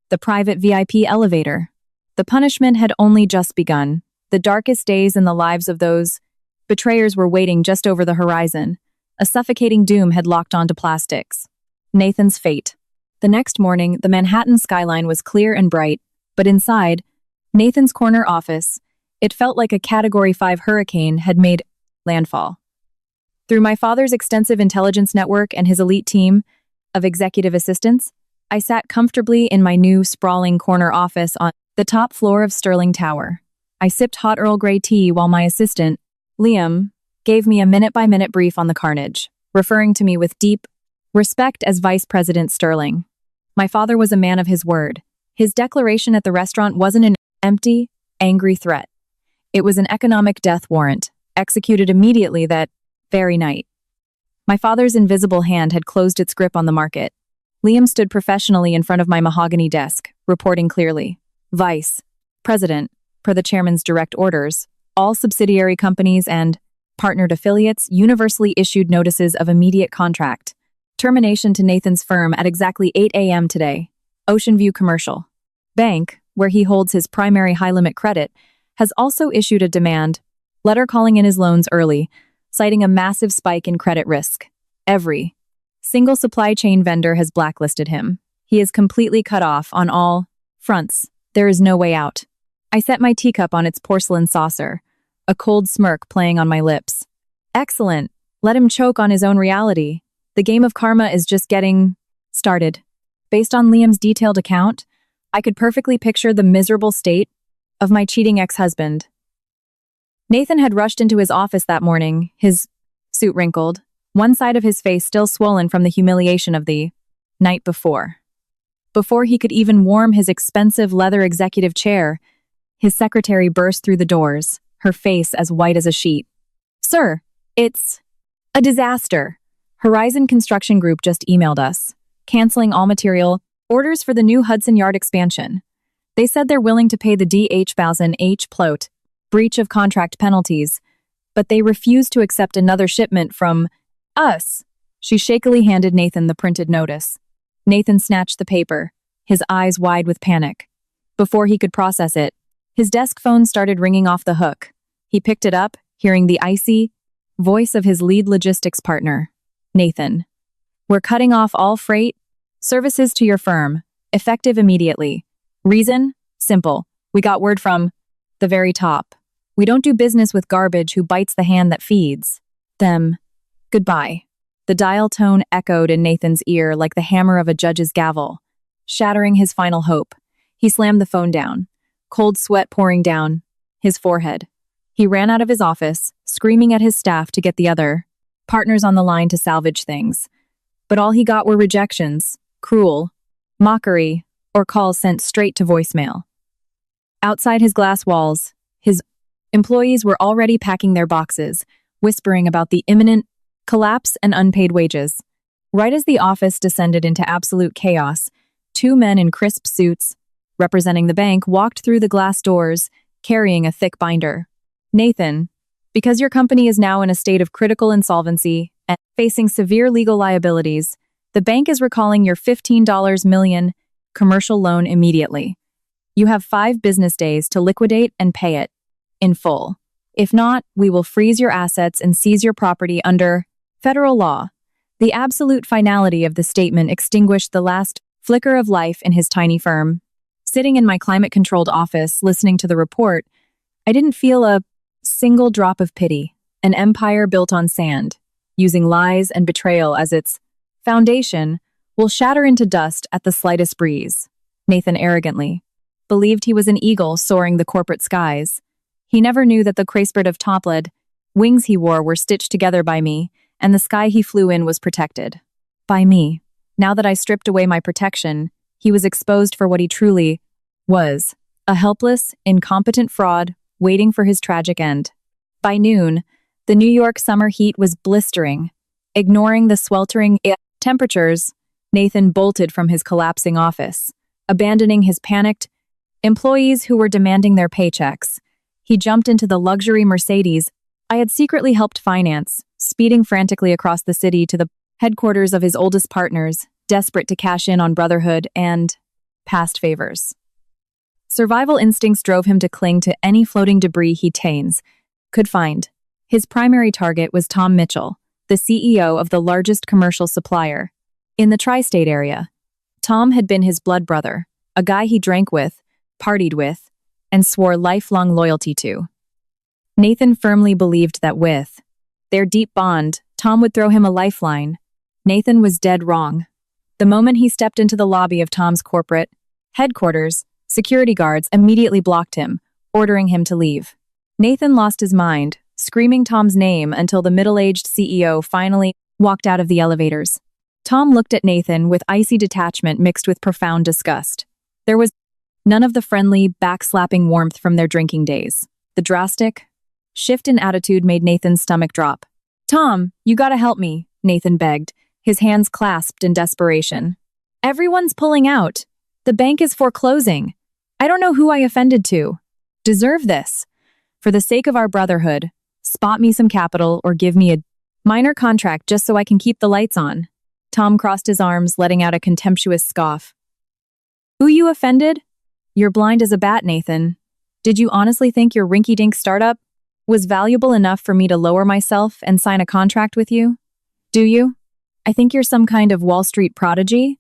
the private VIP elevator. The punishment had only just begun. The darkest days in the lives of those betrayers were waiting just over the horizon. A suffocating doom had locked onto plastics. Nathan's fate. The next morning, the Manhattan skyline was clear and bright, but inside, Nathan's corner office. It felt like a Category 5 hurricane had made landfall. Through my father's extensive intelligence network and his elite team of executive assistants, I sat comfortably in my new sprawling corner office on the top floor of Sterling Tower. I sipped hot Earl Grey tea while my assistant, Liam, gave me a minute-by-minute brief on the carnage, referring to me with deep respect as Vice President Sterling. My father was a man of his word. His declaration at the restaurant wasn't an empty, angry threat. It was an economic death warrant, executed immediately that very night. My father's invisible hand had closed its grip on the market. Liam stood professionally in front of my mahogany desk, reporting clearly. Vice President, per the chairman's direct orders, all subsidiary companies and partnered affiliates universally issued notices of immediate contract termination to Nathan's firm at exactly 8 a.m. today. Ocean View Commercial Bank, where he holds his primary high-limit credit, has also issued a demand letter calling in his loans early, citing a massive spike in credit risk. Every single supply chain vendor has blacklisted him. He is completely cut off on all fronts. There is no way out. I set my teacup on its porcelain saucer, a cold smirk playing on my lips. Excellent. Let him choke on his own reality. The game of karma is just getting started. Based on Liam's detailed account, I could perfectly picture the miserable state of my cheating ex-husband. Nathan had rushed into his office that morning, his suit wrinkled, one side of his face still swollen from the humiliation of the night before. Before he could even warm his expensive leather executive chair, his secretary burst through the doors, her face as white as a sheet. Sir, it's a disaster. Horizon Construction Group just emailed us, canceling all material orders for the new Hudson Yard expansion. They said they're willing to pay the DH-1000H plot breach of contract penalties, but they refuse to accept another shipment from us. She shakily handed Nathan the printed notice. Nathan snatched the paper, his eyes wide with panic. Before he could process it, his desk phone started ringing off the hook. He picked it up, hearing the icy voice of his lead logistics partner. Nathan, we're cutting off all freight services to your firm, effective immediately. Reason? Simple. We got word from the very top. We don't do business with garbage who bites the hand that feeds them. Goodbye. The dial tone echoed in Nathan's ear like the hammer of a judge's gavel, shattering his final hope. He slammed the phone down, cold sweat pouring down his forehead. He ran out of his office, screaming at his staff to get the other partners on the line to salvage things. But all he got were rejections, cruel, mockery, or calls sent straight to voicemail. Outside his glass walls, his employees were already packing their boxes, whispering about the imminent collapse and unpaid wages. Right as the office descended into absolute chaos, two men in crisp suits, representing the bank, walked through the glass doors, carrying a thick binder. Nathan, because your company is now in a state of critical insolvency and facing severe legal liabilities, the bank is recalling your $15 million commercial loan immediately. You have 5 business days to liquidate and pay it in full. If not, we will freeze your assets and seize your property under federal law. The absolute finality of the statement extinguished the last flicker of life in his tiny firm. Sitting in my climate-controlled office, listening to the report, I didn't feel a single drop of pity. An empire built on sand, using lies and betrayal as its foundation, will shatter into dust at the slightest breeze. Nathan arrogantly believed he was an eagle soaring the corporate skies. He never knew that the crespert of topled wings he wore were stitched together by me, and the sky he flew in was protected by me. Now that I stripped away my protection, he was exposed for what he truly was, a helpless, incompetent fraud waiting for his tragic end. By noon, the New York summer heat was blistering. Ignoring the sweltering temperatures, Nathan bolted from his collapsing office, abandoning his panicked employees who were demanding their paychecks. He jumped into the luxury Mercedes I had secretly helped finance, speeding frantically across the city to the headquarters of his oldest partners, desperate to cash in on brotherhood and past favors. Survival instincts drove him to cling to any floating debris he could find. His primary target was Tom Mitchell, the CEO of the largest commercial supplier in the tri-state area. Tom had been his blood brother, a guy he drank with, partied with, and swore lifelong loyalty to. Nathan firmly believed that with their deep bond, Tom would throw him a lifeline. Nathan was dead wrong. The moment he stepped into the lobby of Tom's corporate headquarters, security guards immediately blocked him, ordering him to leave. Nathan lost his mind, screaming Tom's name until the middle-aged CEO finally walked out of the elevators. Tom looked at Nathan with icy detachment mixed with profound disgust. There was none of the friendly, backslapping warmth from their drinking days. The drastic shift in attitude made Nathan's stomach drop. "Tom, you gotta help me," Nathan begged, his hands clasped in desperation. "Everyone's pulling out. The bank is foreclosing. I don't know who I offended to. Deserve this. For the sake of our brotherhood, spot me some capital or give me a minor contract just so I can keep the lights on." Tom crossed his arms, letting out a contemptuous scoff. "Who you offended? You're blind as a bat, Nathan. Did you honestly think your rinky-dink startup was valuable enough for me to lower myself and sign a contract with you? Do you? I think you're some kind of Wall Street prodigy?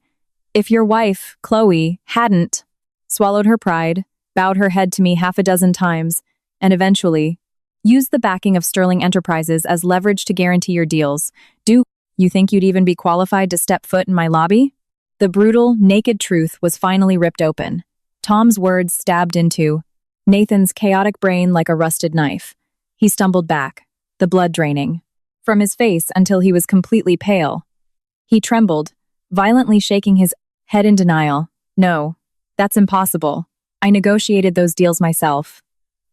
If your wife, Chloe, hadn't swallowed her pride, bowed her head to me half a dozen times, and eventually used the backing of Sterling Enterprises as leverage to guarantee your deals, do you think you'd even be qualified to step foot in my lobby?" The brutal, naked truth was finally ripped open. Tom's words stabbed into Nathan's chaotic brain like a rusted knife. He stumbled back, the blood draining from his face until he was completely pale. He trembled, violently shaking his head in denial. "No, that's impossible. I negotiated those deals myself.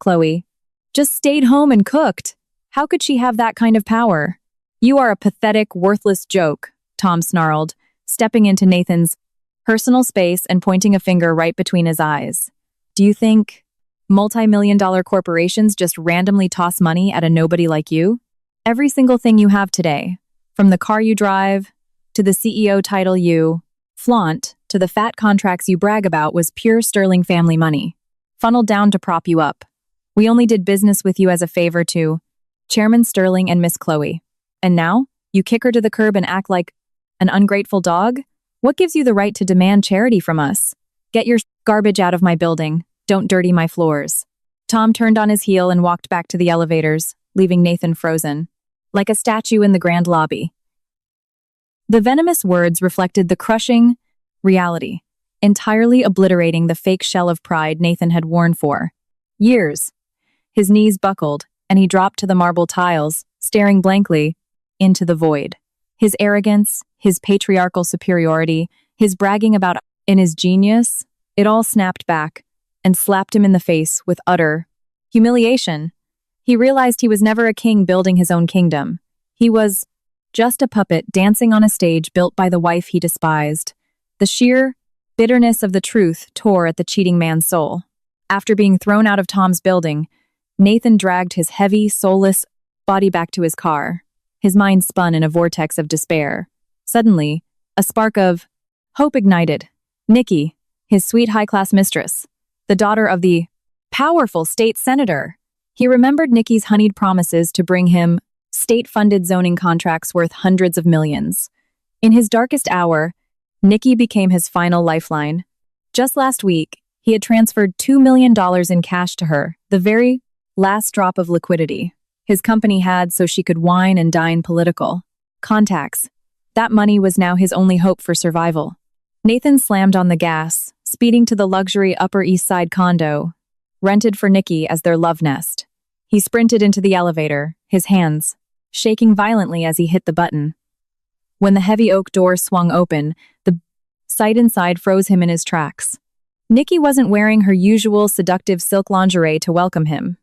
Chloe just stayed home and cooked. How could she have that kind of power?" "You are a pathetic, worthless joke," Tom snarled, stepping into Nathan's personal space and pointing a finger right between his eyes. "Do you think multi-million-dollar corporations just randomly toss money at a nobody like you? Every single thing you have today, from the car you drive, to the CEO title you flaunt, to the fat contracts you brag about, was pure Sterling family money, funneled down to prop you up. We only did business with you as a favor to Chairman Sterling and Miss Chloe. And now, you kick her to the curb and act like an ungrateful dog? What gives you the right to demand charity from us? Get your garbage out of my building. Don't dirty my floors." Tom turned on his heel and walked back to the elevators, leaving Nathan frozen, like a statue in the grand lobby. The venomous words reflected the crushing reality, entirely obliterating the fake shell of pride Nathan had worn for years. His knees buckled, and he dropped to the marble tiles, staring blankly into the void. His arrogance, his patriarchal superiority, his bragging about in his genius, it all snapped back and slapped him in the face with utter humiliation. He realized he was never a king building his own kingdom. He was just a puppet dancing on a stage built by the wife he despised. The sheer bitterness of the truth tore at the cheating man's soul. After being thrown out of Tom's building, Nathan dragged his heavy, soulless body back to his car. His mind spun in a vortex of despair. Suddenly, a spark of hope ignited. Nikki, his sweet high-class mistress, the daughter of the powerful state senator. He remembered Nikki's honeyed promises to bring him state-funded zoning contracts worth hundreds of millions. In his darkest hour, Nikki became his final lifeline. Just last week, he had transferred $2 million in cash to her, the very last drop of liquidity his company had so she could wine and dine political contacts. That money was now his only hope for survival. Nathan slammed on the gas, speeding to the luxury Upper East Side condo, rented for Nikki as their love nest. He sprinted into the elevator, his hands shaking violently as he hit the button. When the heavy oak door swung open, the sight inside froze him in his tracks. Nikki wasn't wearing her usual seductive silk lingerie to welcome him.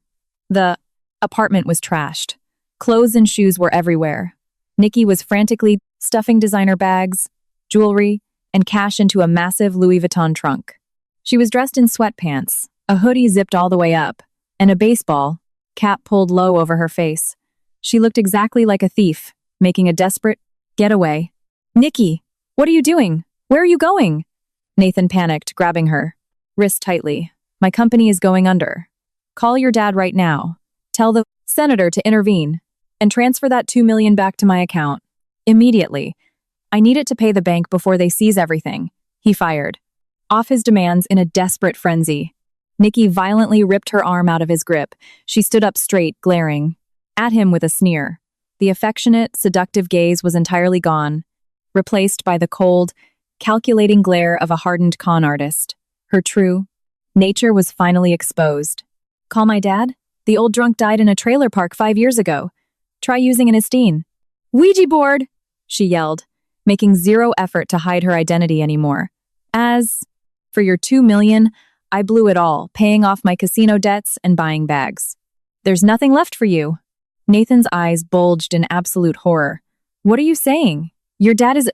The apartment was trashed. Clothes and shoes were everywhere. Nikki was frantically stuffing designer bags, jewelry, and cash into a massive Louis Vuitton trunk. She was dressed in sweatpants, a hoodie zipped all the way up, and a baseball cap pulled low over her face. She looked exactly like a thief, making a desperate getaway. "Nikki, what are you doing? Where are you going?" Nathan panicked, grabbing her wrist tightly. "My company is going under. Call your dad right now. Tell the senator to intervene and transfer that $2 million back to my account. Immediately. I need it to pay the bank before they seize everything," he fired, off his demands in a desperate frenzy. Nikki violently ripped her arm out of his grip. She stood up straight, glaring at him with a sneer. The affectionate, seductive gaze was entirely gone, replaced by the cold, calculating glare of a hardened con artist. Her true nature was finally exposed. Call my dad? The old drunk died in a trailer park 5 years ago. Try using an Estine. Ouija board! She yelled, making zero effort to hide her identity anymore. As for your 2 million, I blew it all, paying off my casino debts and buying bags. There's nothing left for you. Nathan's eyes bulged in absolute horror. What are you saying? Your dad is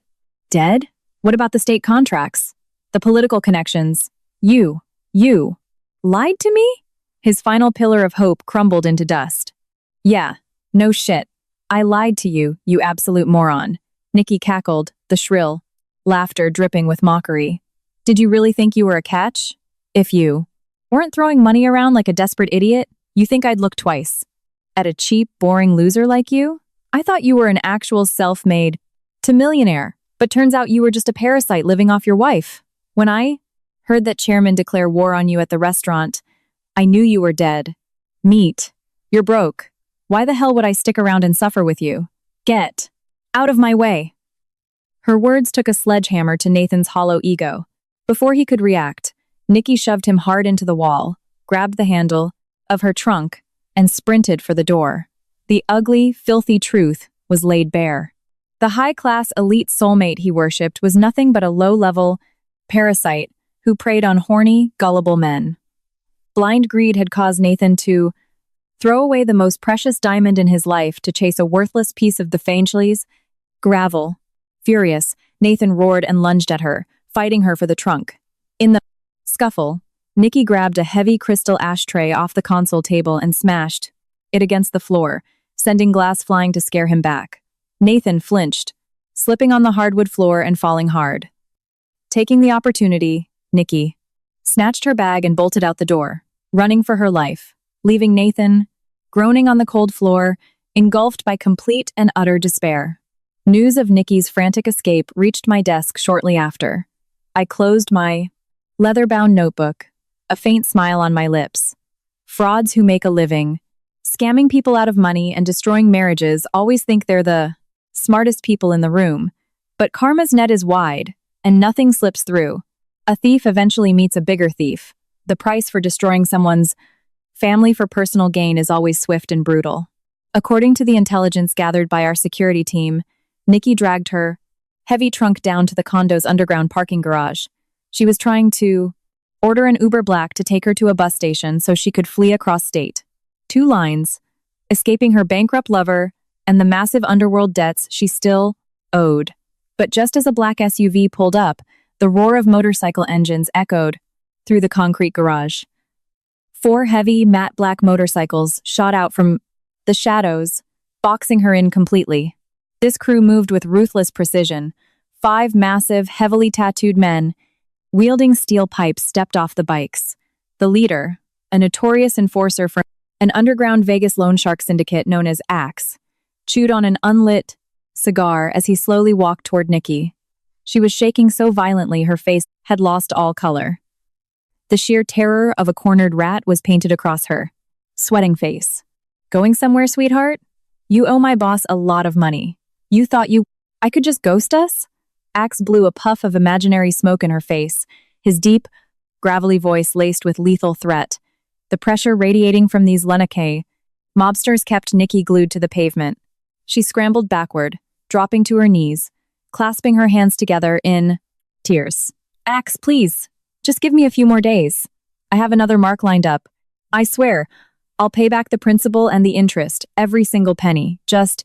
dead? What about the state contracts? The political connections? You lied to me? His final pillar of hope crumbled into dust. Yeah, no shit. I lied to you, you absolute moron. Nikki cackled, the shrill laughter dripping with mockery. Did you really think you were a catch? If you weren't throwing money around like a desperate idiot, you think I'd look twice at a cheap, boring loser like you? I thought you were an actual self-made millionaire, but turns out you were just a parasite living off your wife. When I heard that chairman declare war on you at the restaurant, I knew you were dead. Meat. You're broke. Why the hell would I stick around and suffer with you? Get out of my way. Her words took a sledgehammer to Nathan's hollow ego. Before he could react, Nikki shoved him hard into the wall, grabbed the handle of her trunk, and sprinted for the door. The ugly, filthy truth was laid bare. The high-class elite soulmate he worshipped was nothing but a low-level parasite who preyed on horny, gullible men. Blind greed had caused Nathan to throw away the most precious diamond in his life to chase a worthless piece of the Fainchleys' gravel. Furious, Nathan roared and lunged at her, fighting her for the trunk. In the scuffle, Nikki grabbed a heavy crystal ashtray off the console table and smashed it against the floor, sending glass flying to scare him back. Nathan flinched, slipping on the hardwood floor and falling hard. Taking the opportunity, Nikki snatched her bag and bolted out the door, running for her life, leaving Nathan groaning on the cold floor, engulfed by complete and utter despair. News of Nikki's frantic escape reached my desk shortly after. I closed my leather-bound notebook, a faint smile on my lips. Frauds who make a living, scamming people out of money and destroying marriages always think they're the smartest people in the room. But karma's net is wide, and nothing slips through. A thief eventually meets a bigger thief. The price for destroying someone's family for personal gain is always swift and brutal. According to the intelligence gathered by our security team, Nikki dragged her heavy trunk down to the condo's underground parking garage. She was trying to order an Uber Black to take her to a bus station so she could flee across state. 2 lines, escaping her bankrupt lover and the massive underworld debts she still owed. But just as a black SUV pulled up, the roar of motorcycle engines echoed through the concrete garage. 4 heavy, matte black motorcycles shot out from the shadows, boxing her in completely. This crew moved with ruthless precision. 5 massive, heavily tattooed men, wielding steel pipes, stepped off the bikes. The leader, a notorious enforcer from an underground Vegas loan shark syndicate known as Axe, chewed on an unlit cigar as he slowly walked toward Nikki. She was shaking so violently her face had lost all color. The sheer terror of a cornered rat was painted across her sweating face. Going somewhere, sweetheart? You owe my boss a lot of money. You thought I could just ghost us? Axe blew a puff of imaginary smoke in her face, his deep, gravelly voice laced with lethal threat. The pressure radiating from these Lenake mobsters kept Nikki glued to the pavement. She scrambled backward, dropping to her knees, clasping her hands together in tears. Axe, please, just give me a few more days. I have another mark lined up. I swear, I'll pay back the principal and the interest, every single penny. Just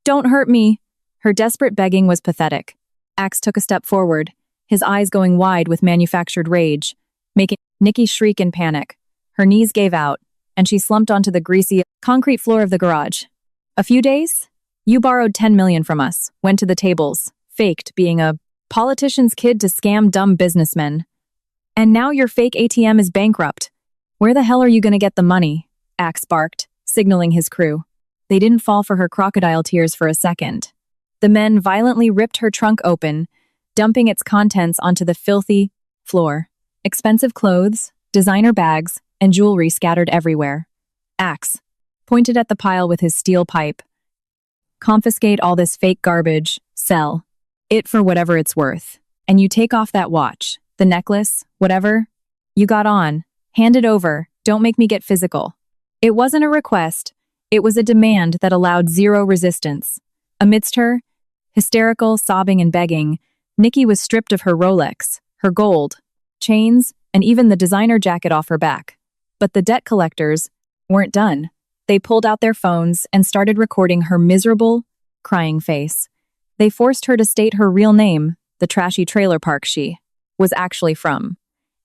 don't hurt me. Her desperate begging was pathetic. Axe took a step forward, his eyes going wide with manufactured rage, making Nikki shriek in panic. Her knees gave out, and she slumped onto the greasy concrete floor of the garage. A few days? You borrowed 10 million from us, went to the tables, faked being a politician's kid to scam dumb businessmen. And now your fake ATM is bankrupt. Where the hell are you going to get the money? Axe barked, signaling his crew. They didn't fall for her crocodile tears for a second. The men violently ripped her trunk open, dumping its contents onto the filthy floor. Expensive clothes, designer bags, and jewelry scattered everywhere. Axe pointed at the pile with his steel pipe. Confiscate all this fake garbage, sell it for whatever it's worth. And you take off that watch, the necklace, whatever you got on. Hand it over, don't make me get physical. It wasn't a request, it was a demand that allowed zero resistance. Amidst her hysterical sobbing and begging, Nikki was stripped of her Rolex, her gold, chains, and even the designer jacket off her back. But the debt collectors weren't done. They pulled out their phones and started recording her miserable, crying face. They forced her to state her real name, the trashy trailer park she was actually from,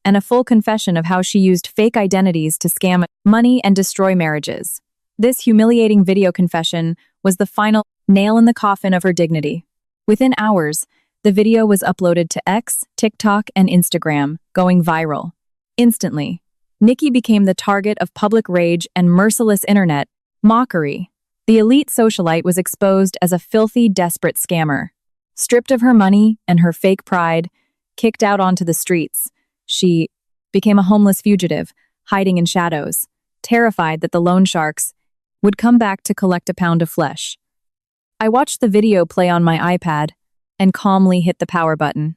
and a full confession of how she used fake identities to scam money and destroy marriages. This humiliating video confession was the final nail in the coffin of her dignity. Within hours, the video was uploaded to X, TikTok, and Instagram, going viral. Instantly, Nikki became the target of public rage and merciless internet mockery. The elite socialite was exposed as a filthy, desperate scammer. Stripped of her money and her fake pride, kicked out onto the streets, she became a homeless fugitive, hiding in shadows, terrified that the loan sharks would come back to collect a pound of flesh. I watched the video play on my iPad and calmly hit the power button.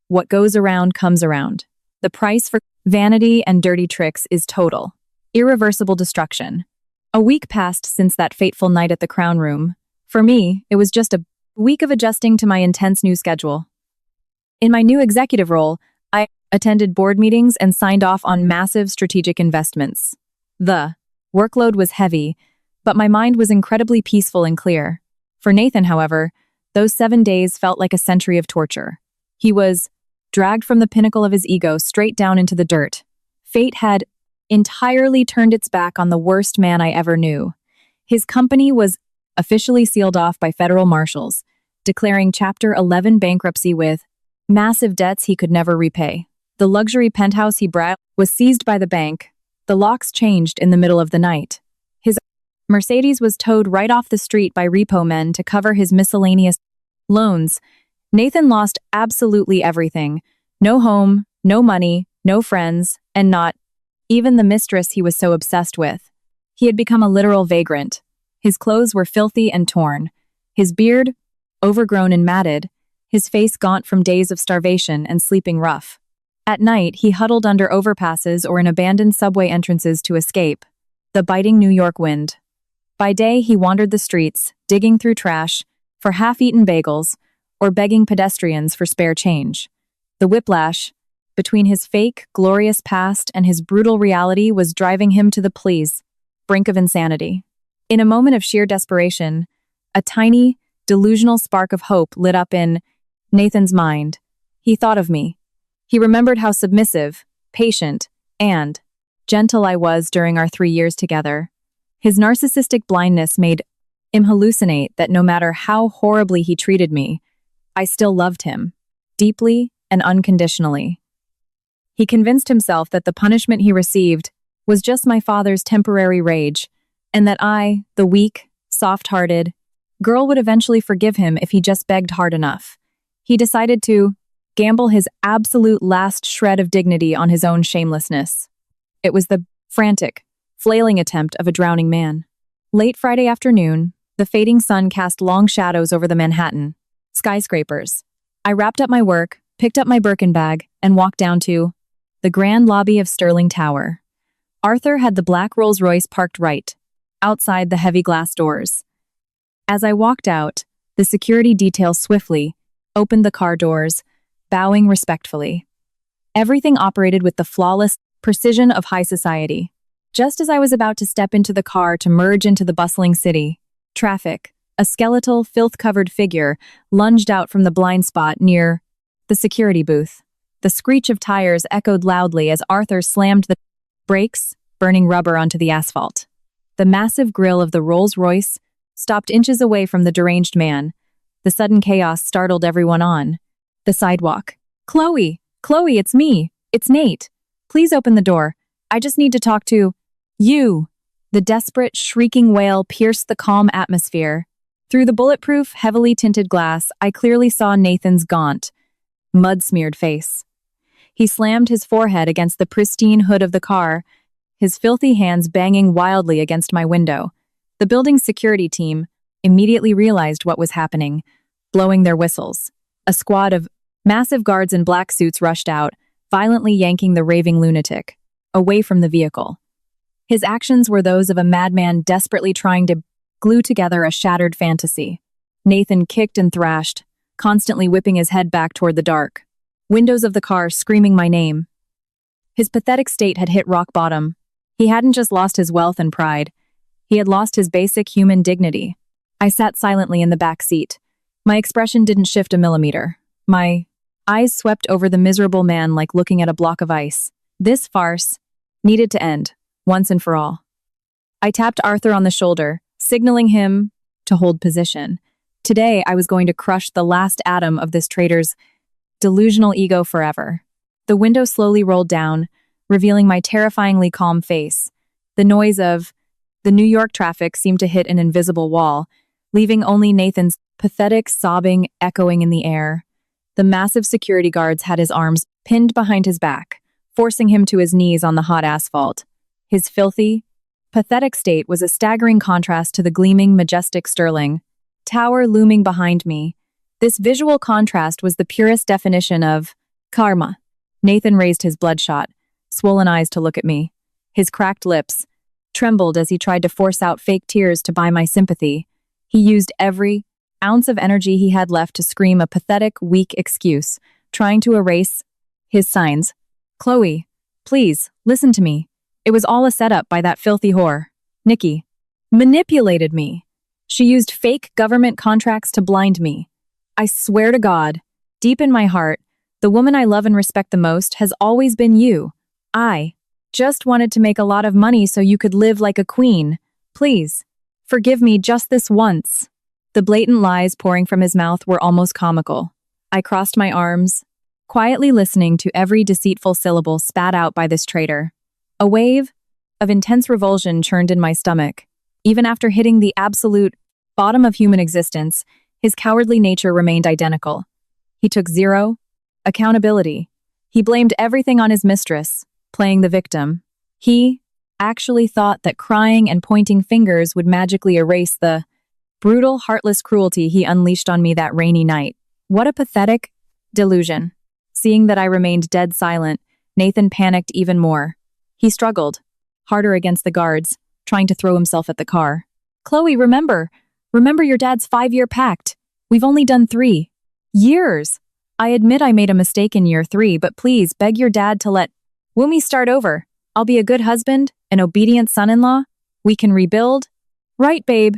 What goes around comes around. The price for vanity and dirty tricks is total, irreversible destruction. A week passed since that fateful night at the Crown Room. For me, it was just a week of adjusting to my intense new schedule. In my new executive role, I attended board meetings and signed off on massive strategic investments. The workload was heavy, but my mind was incredibly peaceful and clear. For Nathan, however, those 7 days felt like a century of torture. He was dragged from the pinnacle of his ego straight down into the dirt. Fate had entirely turned its back on the worst man I ever knew. His company was officially sealed off by federal marshals, declaring Chapter 11 bankruptcy with massive debts he could never repay. The luxury penthouse he brought was seized by the bank. The locks changed in the middle of the night. His Mercedes was towed right off the street by repo men to cover his miscellaneous loans. Nathan lost absolutely everything. No home, no money, no friends, and not even the mistress he was so obsessed with. He had become a literal vagrant. His clothes were filthy and torn, his beard overgrown and matted, his face gaunt from days of starvation and sleeping rough. At night, he huddled under overpasses or in abandoned subway entrances to escape the biting New York wind. By day, he wandered the streets, digging through trash for half-eaten bagels or begging pedestrians for spare change. The whiplash between his fake, glorious past and his brutal reality was driving him to the brink of insanity. In a moment of sheer desperation, a tiny, delusional spark of hope lit up in Nathan's mind. He thought of me. He remembered how submissive, patient, and gentle I was during our 3 years together. His narcissistic blindness made him hallucinate that no matter how horribly he treated me, I still loved him, deeply and unconditionally. He convinced himself that the punishment he received was just my father's temporary rage, and that I, the weak, soft-hearted girl, would eventually forgive him if he just begged hard enough. He decided to gamble his absolute last shred of dignity on his own shamelessness. It was the frantic, flailing attempt of a drowning man. Late Friday afternoon, the fading sun cast long shadows over the Manhattan skyscrapers. I wrapped up my work, picked up my Birkin bag, and walked down to the grand lobby of Sterling Tower. Arthur had the black Rolls-Royce parked right outside the heavy glass doors. As I walked out, the security detail swiftly opened the car doors, bowing respectfully. Everything operated with the flawless precision of high society. Just as I was about to step into the car to merge into the bustling city, traffic, a skeletal, filth-covered figure, lunged out from the blind spot near the security booth. The screech of tires echoed loudly as Arthur slammed the brakes, burning rubber onto the asphalt. The massive grille of the Rolls-Royce stopped inches away from the deranged man. The sudden chaos startled everyone on the sidewalk. Chloe, it's me. It's Nate. Please open the door. I just need to talk to you." The desperate, shrieking wail pierced the calm atmosphere. Through the bulletproof, heavily tinted glass, I clearly saw Nathan's gaunt, mud-smeared face. He slammed his forehead against the pristine hood of the car, his filthy hands banging wildly against my window. The building's security team immediately realized what was happening, blowing their whistles. A squad of massive guards in black suits rushed out, violently yanking the raving lunatic away from the vehicle. His actions were those of a madman desperately trying to glue together a shattered fantasy. Nathan kicked and thrashed, constantly whipping his head back toward the dark. Windows of the car screaming my name. His pathetic state had hit rock bottom. He hadn't just lost his wealth and pride. He had lost his basic human dignity. I sat silently in the back seat. My expression didn't shift a millimeter. My eyes swept over the miserable man like looking at a block of ice. This farce needed to end, once and for all. I tapped Arthur on the shoulder, signaling him to hold position. Today, I was going to crush the last atom of this traitor's delusional ego forever. The window slowly rolled down, revealing my terrifyingly calm face. The noise of the New York traffic seemed to hit an invisible wall, leaving only Nathan's pathetic sobbing echoing in the air. The massive security guards had his arms pinned behind his back, forcing him to his knees on the hot asphalt. His filthy, pathetic state was a staggering contrast to the gleaming, majestic Sterling tower looming behind me. This visual contrast was the purest definition of karma. Nathan raised his bloodshot, swollen eyes to look at me. His cracked lips trembled as he tried to force out fake tears to buy my sympathy. He used every ounce of energy he had left to scream a pathetic, weak excuse, trying to erase his signs. Chloe, please, listen to me. It was all a setup by that filthy whore. Nikki manipulated me. She used fake government contracts to blind me. I swear to God, deep in my heart, the woman I love and respect the most has always been you. I just wanted to make a lot of money so you could live like a queen. Please, forgive me just this once. The blatant lies pouring from his mouth were almost comical. I crossed my arms, quietly listening to every deceitful syllable spat out by this traitor. A wave of intense revulsion churned in my stomach. Even after hitting the absolute bottom of human existence, his cowardly nature remained identical. He took zero accountability. He blamed everything on his mistress, playing the victim. He actually thought that crying and pointing fingers would magically erase the brutal, heartless cruelty he unleashed on me that rainy night. What a pathetic delusion. Seeing that I remained dead silent, Nathan panicked even more. He struggled, harder against the guards, trying to throw himself at the car. Chloe, remember your dad's 5-year pact. We've only done 3 years. I admit I made a mistake in year 3, but please beg your dad to let Wumi start over. I'll be a good husband, an obedient son-in-law. We can rebuild. Right, babe.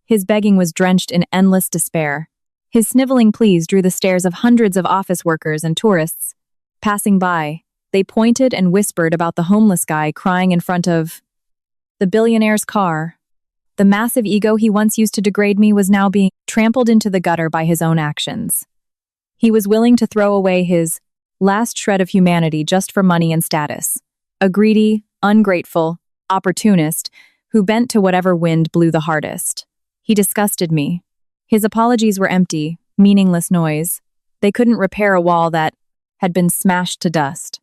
His begging was drenched in endless despair. His sniveling pleas drew the stares of hundreds of office workers and tourists. Passing by, they pointed and whispered about the homeless guy crying in front of the billionaire's car. The massive ego he once used to degrade me was now being trampled into the gutter by his own actions. He was willing to throw away his last shred of humanity just for money and status. A greedy, ungrateful opportunist who bent to whatever wind blew the hardest. He disgusted me. His apologies were empty, meaningless noise. They couldn't repair a wall that had been smashed to dust.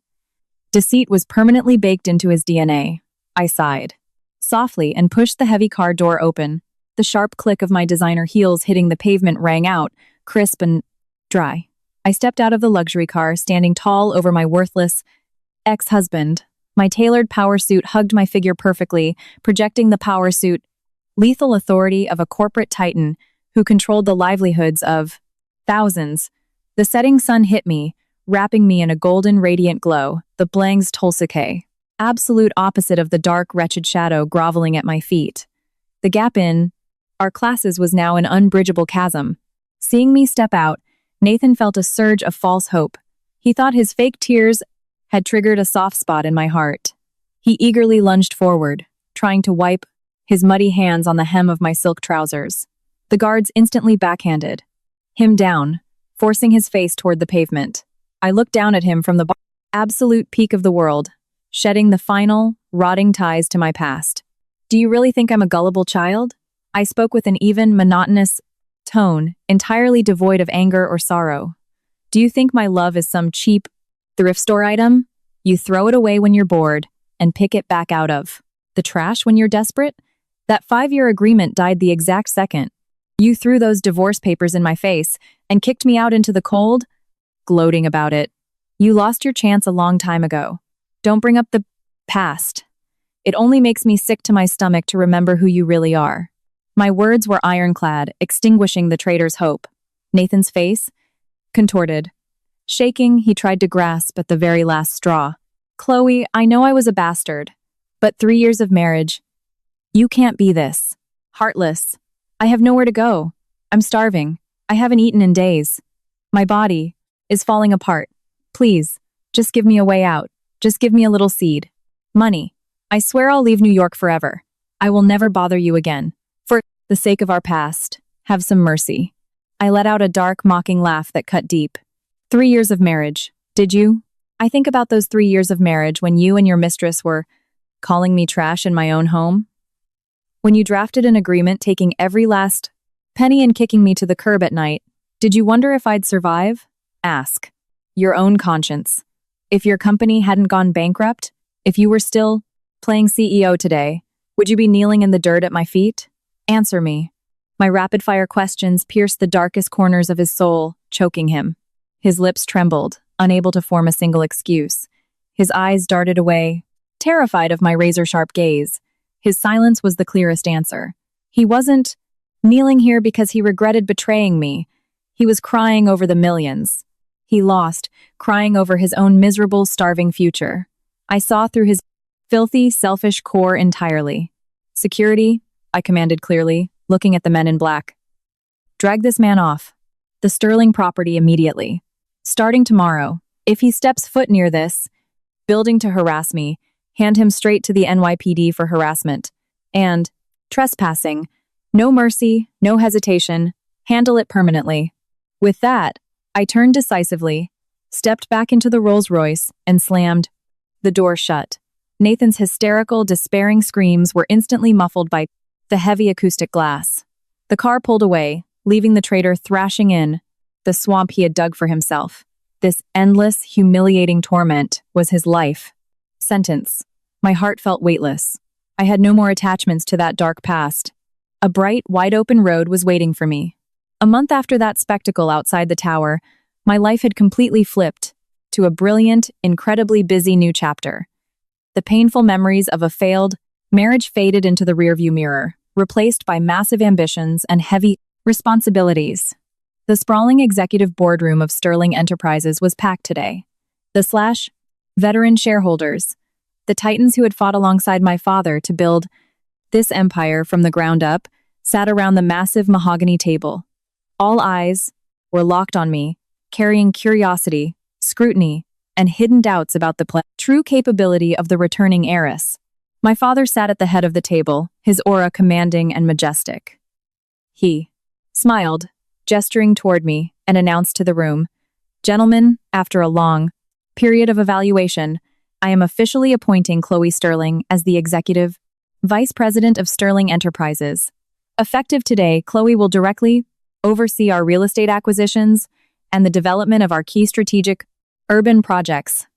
Deceit was permanently baked into his DNA. I sighed softly and pushed the heavy car door open. The sharp click of my designer heels hitting the pavement rang out, crisp and dry. I stepped out of the luxury car, standing tall over my worthless ex-husband. My tailored power suit hugged my figure perfectly, projecting the power suit lethal authority of a corporate titan who controlled the livelihoods of thousands. The setting sun hit me, wrapping me in a golden radiant glow, the Blang's Tulsake, absolute opposite of the dark, wretched shadow groveling at my feet. The gap in our classes was now an unbridgeable chasm. Seeing me step out, Nathan felt a surge of false hope. He thought his fake tears had triggered a soft spot in my heart. He eagerly lunged forward, trying to wipe his muddy hands on the hem of my silk trousers. The guards instantly backhanded him down, forcing his face toward the pavement. I looked down at him from the absolute peak of the world, shedding the final, rotting ties to my past. Do you really think I'm a gullible child? I spoke with an even, monotonous tone, entirely devoid of anger or sorrow. Do you think my love is some cheap Thrift store item? You throw it away when you're bored and pick it back out of the trash when you're desperate? That 5-year agreement died the exact second you threw those divorce papers in my face and kicked me out into the cold, gloating about it. You lost your chance a long time ago. Don't bring up the past. It only makes me sick to my stomach to remember who you really are. My words were ironclad, extinguishing the traitor's hope. Nathan's face contorted. Shaking, he tried to grasp at the very last straw. Chloe, I know I was a bastard, but 3 years of marriage. You can't be this. Heartless. I have nowhere to go. I'm starving. I haven't eaten in days. My body is falling apart. Please, just give me a way out. Just give me a little seed. Money. I swear I'll leave New York forever. I will never bother you again. For the sake of our past, have some mercy. I let out a dark, mocking laugh that cut deep. 3 years of marriage. Did you? I think about those 3 years of marriage when you and your mistress were calling me trash in my own home. When you drafted an agreement taking every last penny and kicking me to the curb at night, did you wonder if I'd survive? Ask your own conscience. If your company hadn't gone bankrupt, if you were still playing CEO today, would you be kneeling in the dirt at my feet? Answer me. My rapid-fire questions pierced the darkest corners of his soul, choking him. His lips trembled, unable to form a single excuse. His eyes darted away, terrified of my razor-sharp gaze. His silence was the clearest answer. He wasn't kneeling here because he regretted betraying me. He was crying over the millions he lost, crying over his own miserable, starving future. I saw through his filthy, selfish core entirely. Security, I commanded clearly, looking at the men in black. Drag this man off. The Sterling property immediately. Starting tomorrow, if he steps foot near this building to harass me, hand him straight to the NYPD for harassment. And trespassing. No mercy, no hesitation. Handle it permanently. With that, I turned decisively, stepped back into the Rolls-Royce, and slammed the door shut. Nathan's hysterical, despairing screams were instantly muffled by the heavy acoustic glass. The car pulled away, leaving the traitor thrashing in the swamp he had dug for himself. This endless, humiliating torment was his life sentence. My heart felt weightless. I had no more attachments to that dark past. A bright, wide-open road was waiting for me. A month after that spectacle outside the tower, my life had completely flipped to a brilliant, incredibly busy new chapter. The painful memories of a failed marriage faded into the rearview mirror, replaced by massive ambitions and heavy responsibilities. The sprawling executive boardroom of Sterling Enterprises was packed today. The veteran shareholders, the titans who had fought alongside my father to build this empire from the ground up, sat around the massive mahogany table. All eyes were locked on me, carrying curiosity, scrutiny, and hidden doubts about the true capability of the returning heiress. My father sat at the head of the table, his aura commanding and majestic. He smiled, gesturing toward me, and announced to the room, "Gentlemen, after a long period of evaluation, I am officially appointing Chloe Sterling as the Executive Vice President of Sterling Enterprises. Effective today, Chloe will directly oversee our real estate acquisitions and the development of our key strategic urban projects."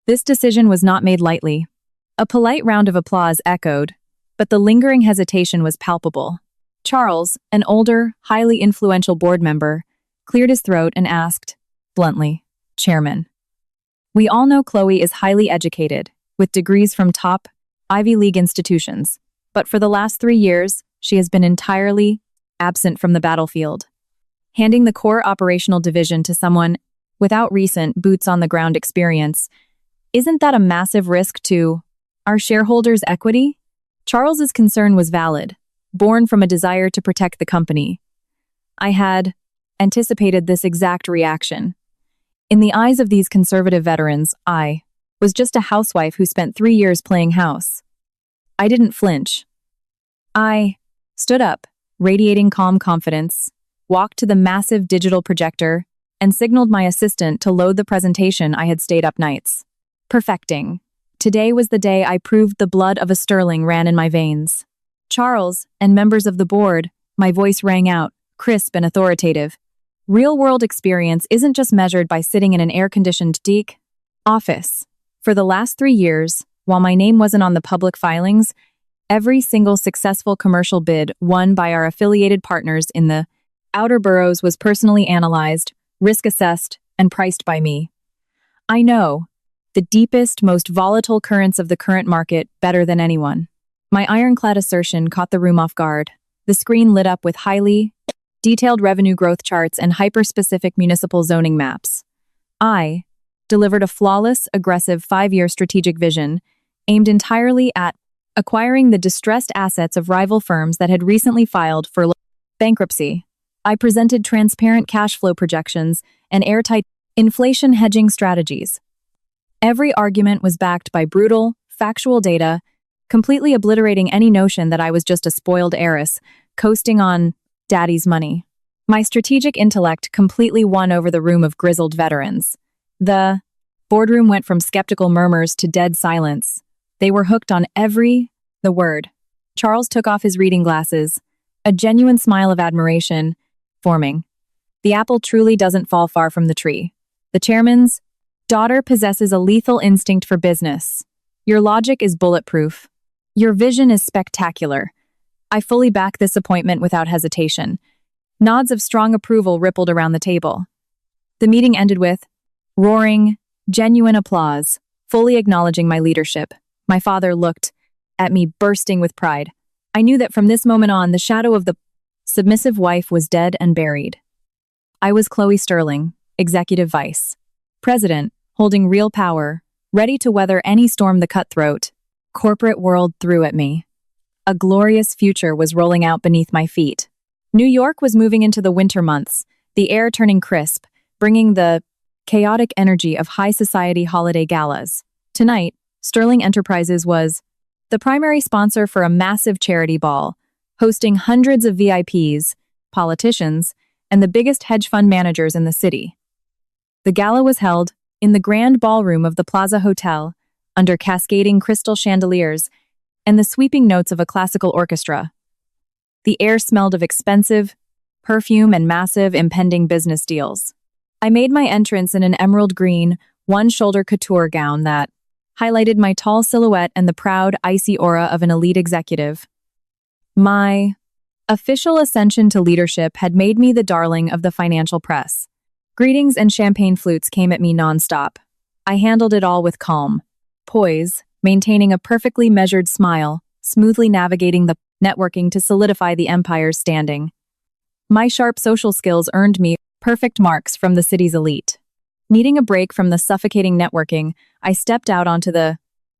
This decision was not made lightly. A polite round of applause echoed, but the lingering hesitation was palpable. Charles, an older, highly influential board member, cleared his throat and asked, bluntly, "Chairman, we all know Chloe is highly educated, with degrees from top Ivy League institutions, but for the last 3 years, she has been entirely absent from the battlefield. Handing the core operational division to someone without recent boots-on-the-ground experience, isn't that a massive risk to our shareholders' equity?" Charles's concern was valid, born from a desire to protect the company. I had anticipated this exact reaction. In the eyes of these conservative veterans, I was just a housewife who spent 3 years playing house. I didn't flinch. I stood up, radiating calm confidence, walked to the massive digital projector, and signaled my assistant to load the presentation I had stayed up nights perfecting. Today was the day I proved the blood of a Sterling ran in my veins. "Charles and members of the board," my voice rang out, crisp and authoritative. "Real-world experience isn't just measured by sitting in an air-conditioned desk. Office. For the last 3 years, while my name wasn't on the public filings, every single successful commercial bid won by our affiliated partners in the outer boroughs was personally analyzed, risk-assessed, and priced by me. I know the deepest, most volatile currents of the current market better than anyone. My ironclad assertion caught the room off guard. The screen lit up with highly detailed revenue growth charts and hyper-specific municipal zoning maps. I delivered a flawless, aggressive 5-year strategic vision aimed entirely at acquiring the distressed assets of rival firms that had recently filed for bankruptcy. I presented transparent cash flow projections and airtight inflation hedging strategies. Every argument was backed by brutal, factual data, completely obliterating any notion that I was just a spoiled heiress, coasting on daddy's money. My strategic intellect completely won over the room of grizzled veterans. The boardroom went from skeptical murmurs to dead silence. They were hooked on the word. Charles took off his reading glasses, a genuine smile of admiration forming. The apple truly doesn't fall far from the tree. The chairman's daughter possesses a lethal instinct for business. Your logic is bulletproof. Your vision is spectacular. I fully back this appointment without hesitation. Nods of strong approval rippled around the table. The meeting ended with roaring, genuine applause, fully acknowledging my leadership. My father looked at me, bursting with pride. I knew that from this moment on, the shadow of the submissive wife was dead and buried. I was Chloe Sterling, Executive Vice President, holding real power, ready to weather any storm the cutthroat corporate world threw at me. A glorious future was rolling out beneath my feet. New York was moving into the winter months, the air turning crisp, bringing the chaotic energy of high society holiday galas. Tonight, Sterling Enterprises was the primary sponsor for a massive charity ball, hosting hundreds of VIPs, politicians, and the biggest hedge fund managers in the city. The gala was held in the grand ballroom of the Plaza Hotel, under cascading crystal chandeliers and the sweeping notes of a classical orchestra. The air smelled of expensive perfume and massive impending business deals. I made my entrance in an emerald green, one-shoulder couture gown that highlighted my tall silhouette and the proud, icy aura of an elite executive. My official ascension to leadership had made me the darling of the financial press. Greetings and champagne flutes came at me nonstop. I handled it all with calm, poise, maintaining a perfectly measured smile, smoothly navigating the networking to solidify the empire's standing. My sharp social skills earned me perfect marks from the city's elite. Needing a break from the suffocating networking, I stepped out onto the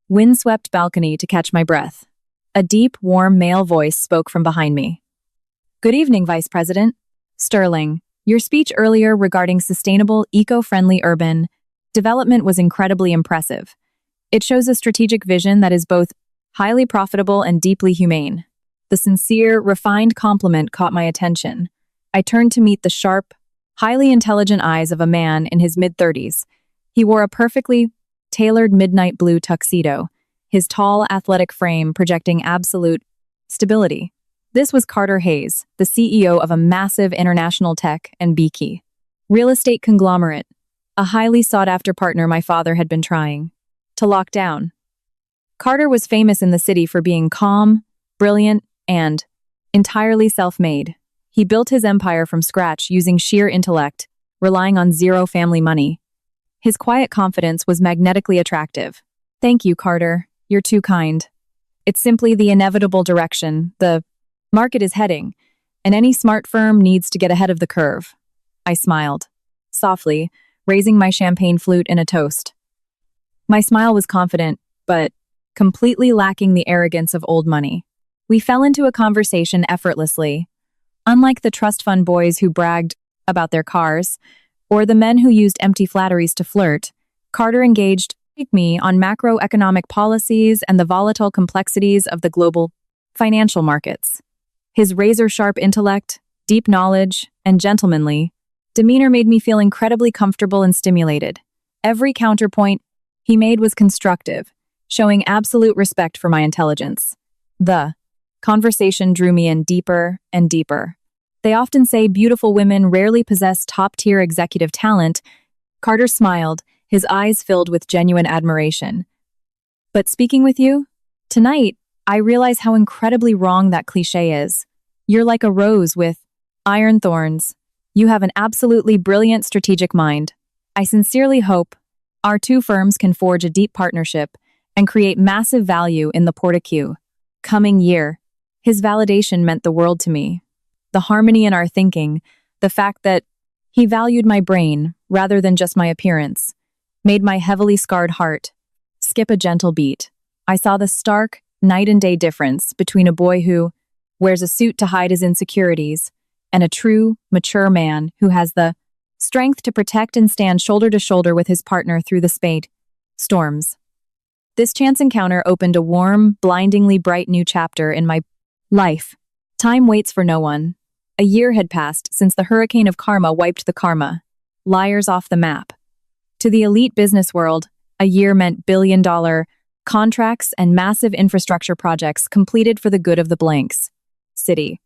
windswept balcony to catch my breath. A deep, warm male voice spoke from behind me. Good evening, Vice President. Sterling, your speech earlier regarding sustainable, eco-friendly urban development was incredibly impressive. It shows a strategic vision that is both highly profitable and deeply humane. The sincere, refined compliment caught my attention. I turned to meet the sharp, highly intelligent eyes of a man in his mid-30s. He wore a perfectly tailored midnight blue tuxedo, his tall, athletic frame projecting absolute stability. This was Carter Hayes, the CEO of a massive international tech and B-key real estate conglomerate, a highly sought-after partner my father had been trying to lock down. Carter was famous in the city for being calm, brilliant, and entirely self-made. He built his empire from scratch using sheer intellect, relying on zero family money. His quiet confidence was magnetically attractive. Thank you, Carter. You're too kind. It's simply the inevitable direction the market is heading, and any smart firm needs to get ahead of the curve. I smiled, softly, raising my champagne flute in a toast. My smile was confident, but completely lacking the arrogance of old money. We fell into a conversation effortlessly. Unlike the trust fund boys who bragged about their cars, or the men who used empty flatteries to flirt, Carter engaged me on macroeconomic policies and the volatile complexities of the global financial markets. His razor-sharp intellect, deep knowledge, and gentlemanly demeanor made me feel incredibly comfortable and stimulated. Every counterpoint he made was constructive, showing absolute respect for my intelligence. The conversation drew me in deeper and deeper. They often say beautiful women rarely possess top-tier executive talent. Carter smiled, his eyes filled with genuine admiration. But speaking with you, tonight, I realize how incredibly wrong that cliché is. You're like a rose with iron thorns. You have an absolutely brilliant strategic mind. I sincerely hope our two firms can forge a deep partnership and create massive value in the Porta-Q coming year. His validation meant the world to me. The harmony in our thinking, the fact that he valued my brain rather than just my appearance, made my heavily scarred heart skip a gentle beat. I saw the stark, night and day difference between a boy who wears a suit to hide his insecurities and a true, mature man who has the strength to protect and stand shoulder to shoulder with his partner through the spade storms. This chance encounter opened a warm, blindingly bright new chapter in my life. Time waits for no one. A year had passed since the hurricane of karma wiped the karma liars off the map. To the elite business world, a year meant billion-dollar contracts and massive infrastructure projects completed for the good of the blanks city.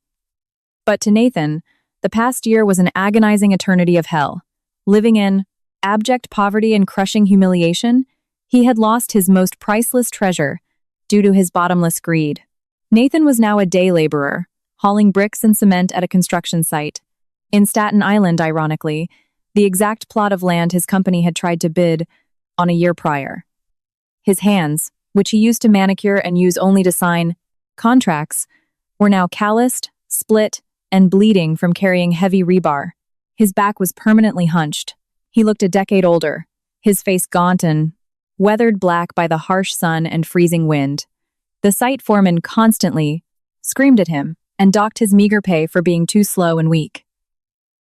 But to Nathan, the past year was an agonizing eternity of hell. Living in abject poverty and crushing humiliation, he had lost his most priceless treasure due to his bottomless greed. Nathan was now a day laborer, hauling bricks and cement at a construction site. In Staten Island, ironically, the exact plot of land his company had tried to bid on a year prior. His hands, which he used to manicure and use only to sign contracts, were now calloused, split, and bleeding from carrying heavy rebar. His back was permanently hunched. He looked a decade older, his face gaunt and weathered black by the harsh sun and freezing wind. The site foreman constantly screamed at him and docked his meager pay for being too slow and weak.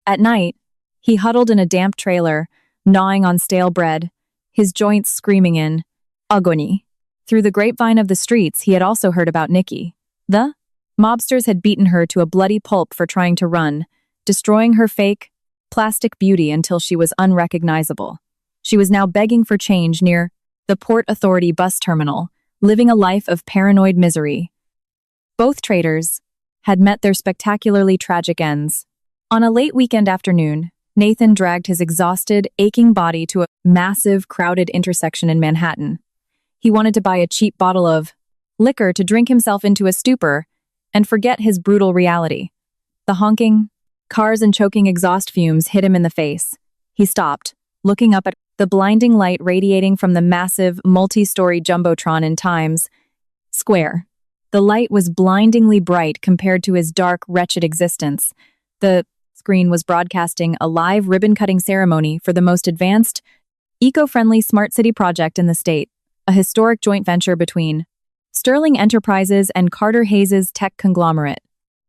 At night, he huddled in a damp trailer, gnawing on stale bread, his joints screaming in agony. Through the grapevine of the streets, he had also heard about Nikki. The mobsters had beaten her to a bloody pulp for trying to run, destroying her fake, plastic beauty until she was unrecognizable. She was now begging for change near the Port Authority bus terminal, living a life of paranoid misery. Both traders had met their spectacularly tragic ends. On a late weekend afternoon, Nathan dragged his exhausted, aching body to a massive, crowded intersection in Manhattan. He wanted to buy a cheap bottle of liquor to drink himself into a stupor and forget his brutal reality. The honking cars and choking exhaust fumes hit him in the face. He stopped, looking up at the blinding light radiating from the massive, multi-story jumbotron in Times Square. The light was blindingly bright compared to his dark, wretched existence. The screen was broadcasting a live ribbon-cutting ceremony for the most advanced, eco-friendly smart city project in the state, a historic joint venture between Sterling Enterprises and Carter Hayes' tech conglomerate.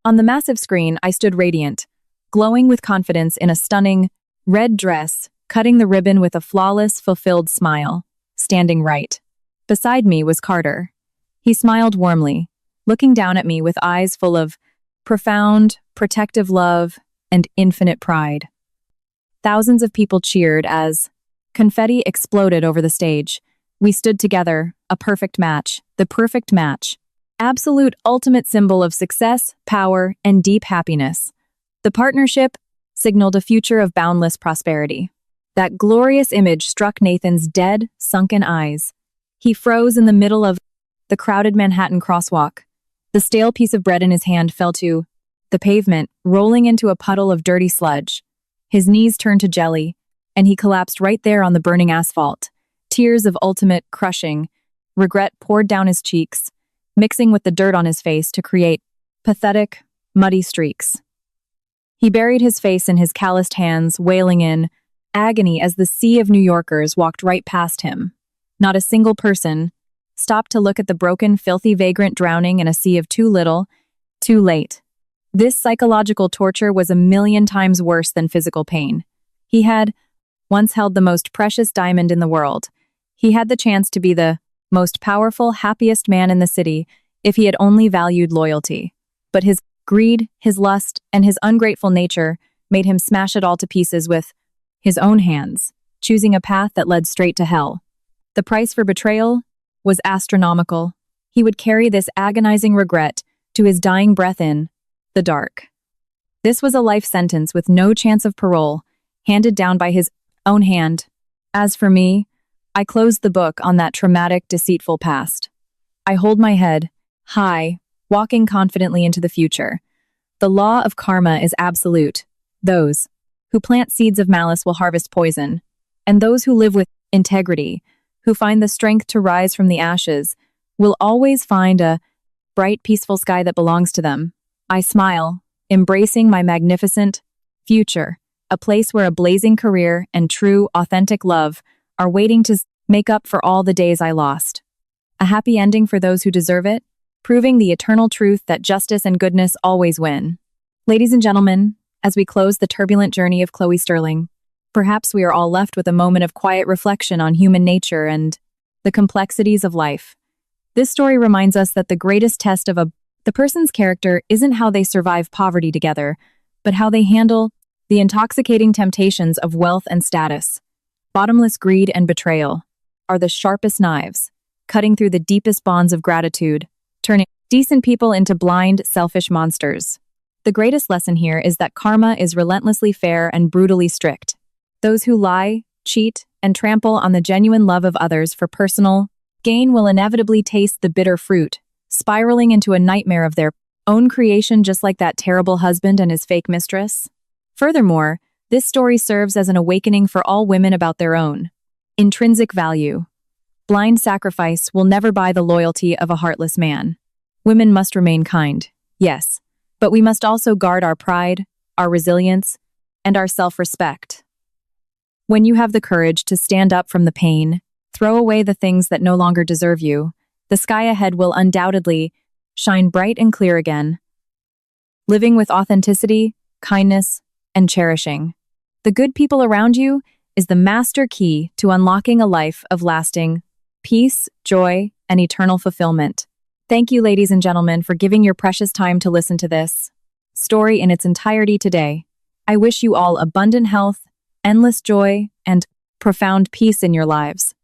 On the massive screen, I stood radiant, glowing with confidence in a stunning, red dress, cutting the ribbon with a flawless, fulfilled smile, standing right. Beside me was Carter. He smiled warmly, looking down at me with eyes full of profound, protective love and infinite pride. Thousands of people cheered as confetti exploded over the stage. We stood together, a perfect match, the perfect match. Absolute ultimate symbol of success, power, and deep happiness. The partnership signaled a future of boundless prosperity. That glorious image struck Nathan's dead, sunken eyes. He froze in the middle of the crowded Manhattan crosswalk. The stale piece of bread in his hand fell to the pavement, rolling into a puddle of dirty sludge. His knees turned to jelly, and he collapsed right there on the burning asphalt. Tears of ultimate, crushing regret poured down his cheeks, mixing with the dirt on his face to create pathetic, muddy streaks. He buried his face in his calloused hands, wailing in agony as the sea of New Yorkers walked right past him. Not a single person stopped to look at the broken, filthy vagrant drowning in a sea of too little, too late. This psychological torture was 1,000,000 times worse than physical pain. He had once held the most precious diamond in the world. He had the chance to be the most powerful, happiest man in the city if he had only valued loyalty. But his greed, his lust, and his ungrateful nature made him smash it all to pieces with his own hands, choosing a path that led straight to hell. The price for betrayal was astronomical. He would carry this agonizing regret to his dying breath in the dark. This was a life sentence with no chance of parole, handed down by his own hand. As for me, I closed the book on that traumatic, deceitful past. I hold my head high, walking confidently into the future. The law of karma is absolute. Those who plant seeds of malice will harvest poison, and those who live with integrity, who find the strength to rise from the ashes, will always find a bright, peaceful sky that belongs to them. I smile, embracing my magnificent future, a place where a blazing career and true, authentic love are waiting to make up for all the days I lost. A happy ending for those who deserve it, proving the eternal truth that justice and goodness always win. Ladies and gentlemen, as we close the turbulent journey of Chloe Sterling, perhaps we are all left with a moment of quiet reflection on human nature and the complexities of life. This story reminds us that the greatest test of the person's character isn't how they survive poverty together, but how they handle the intoxicating temptations of wealth and status. Bottomless greed and betrayal are the sharpest knives, cutting through the deepest bonds of gratitude, turning decent people into blind, selfish monsters. The greatest lesson here is that karma is relentlessly fair and brutally strict. Those who lie, cheat, and trample on the genuine love of others for personal gain will inevitably taste the bitter fruit, spiraling into a nightmare of their own creation, just like that terrible husband and his fake mistress. Furthermore, this story serves as an awakening for all women about their own intrinsic value. Blind sacrifice will never buy the loyalty of a heartless man. Women must remain kind, yes, but we must also guard our pride, our resilience, and our self-respect. When you have the courage to stand up from the pain, throw away the things that no longer deserve you, the sky ahead will undoubtedly shine bright and clear again. Living with authenticity, kindness, and cherishing the good people around you is the master key to unlocking a life of lasting peace, joy, and eternal fulfillment. Thank you, ladies and gentlemen, for giving your precious time to listen to this story in its entirety today. I wish you all abundant health, endless joy, and profound peace in your lives.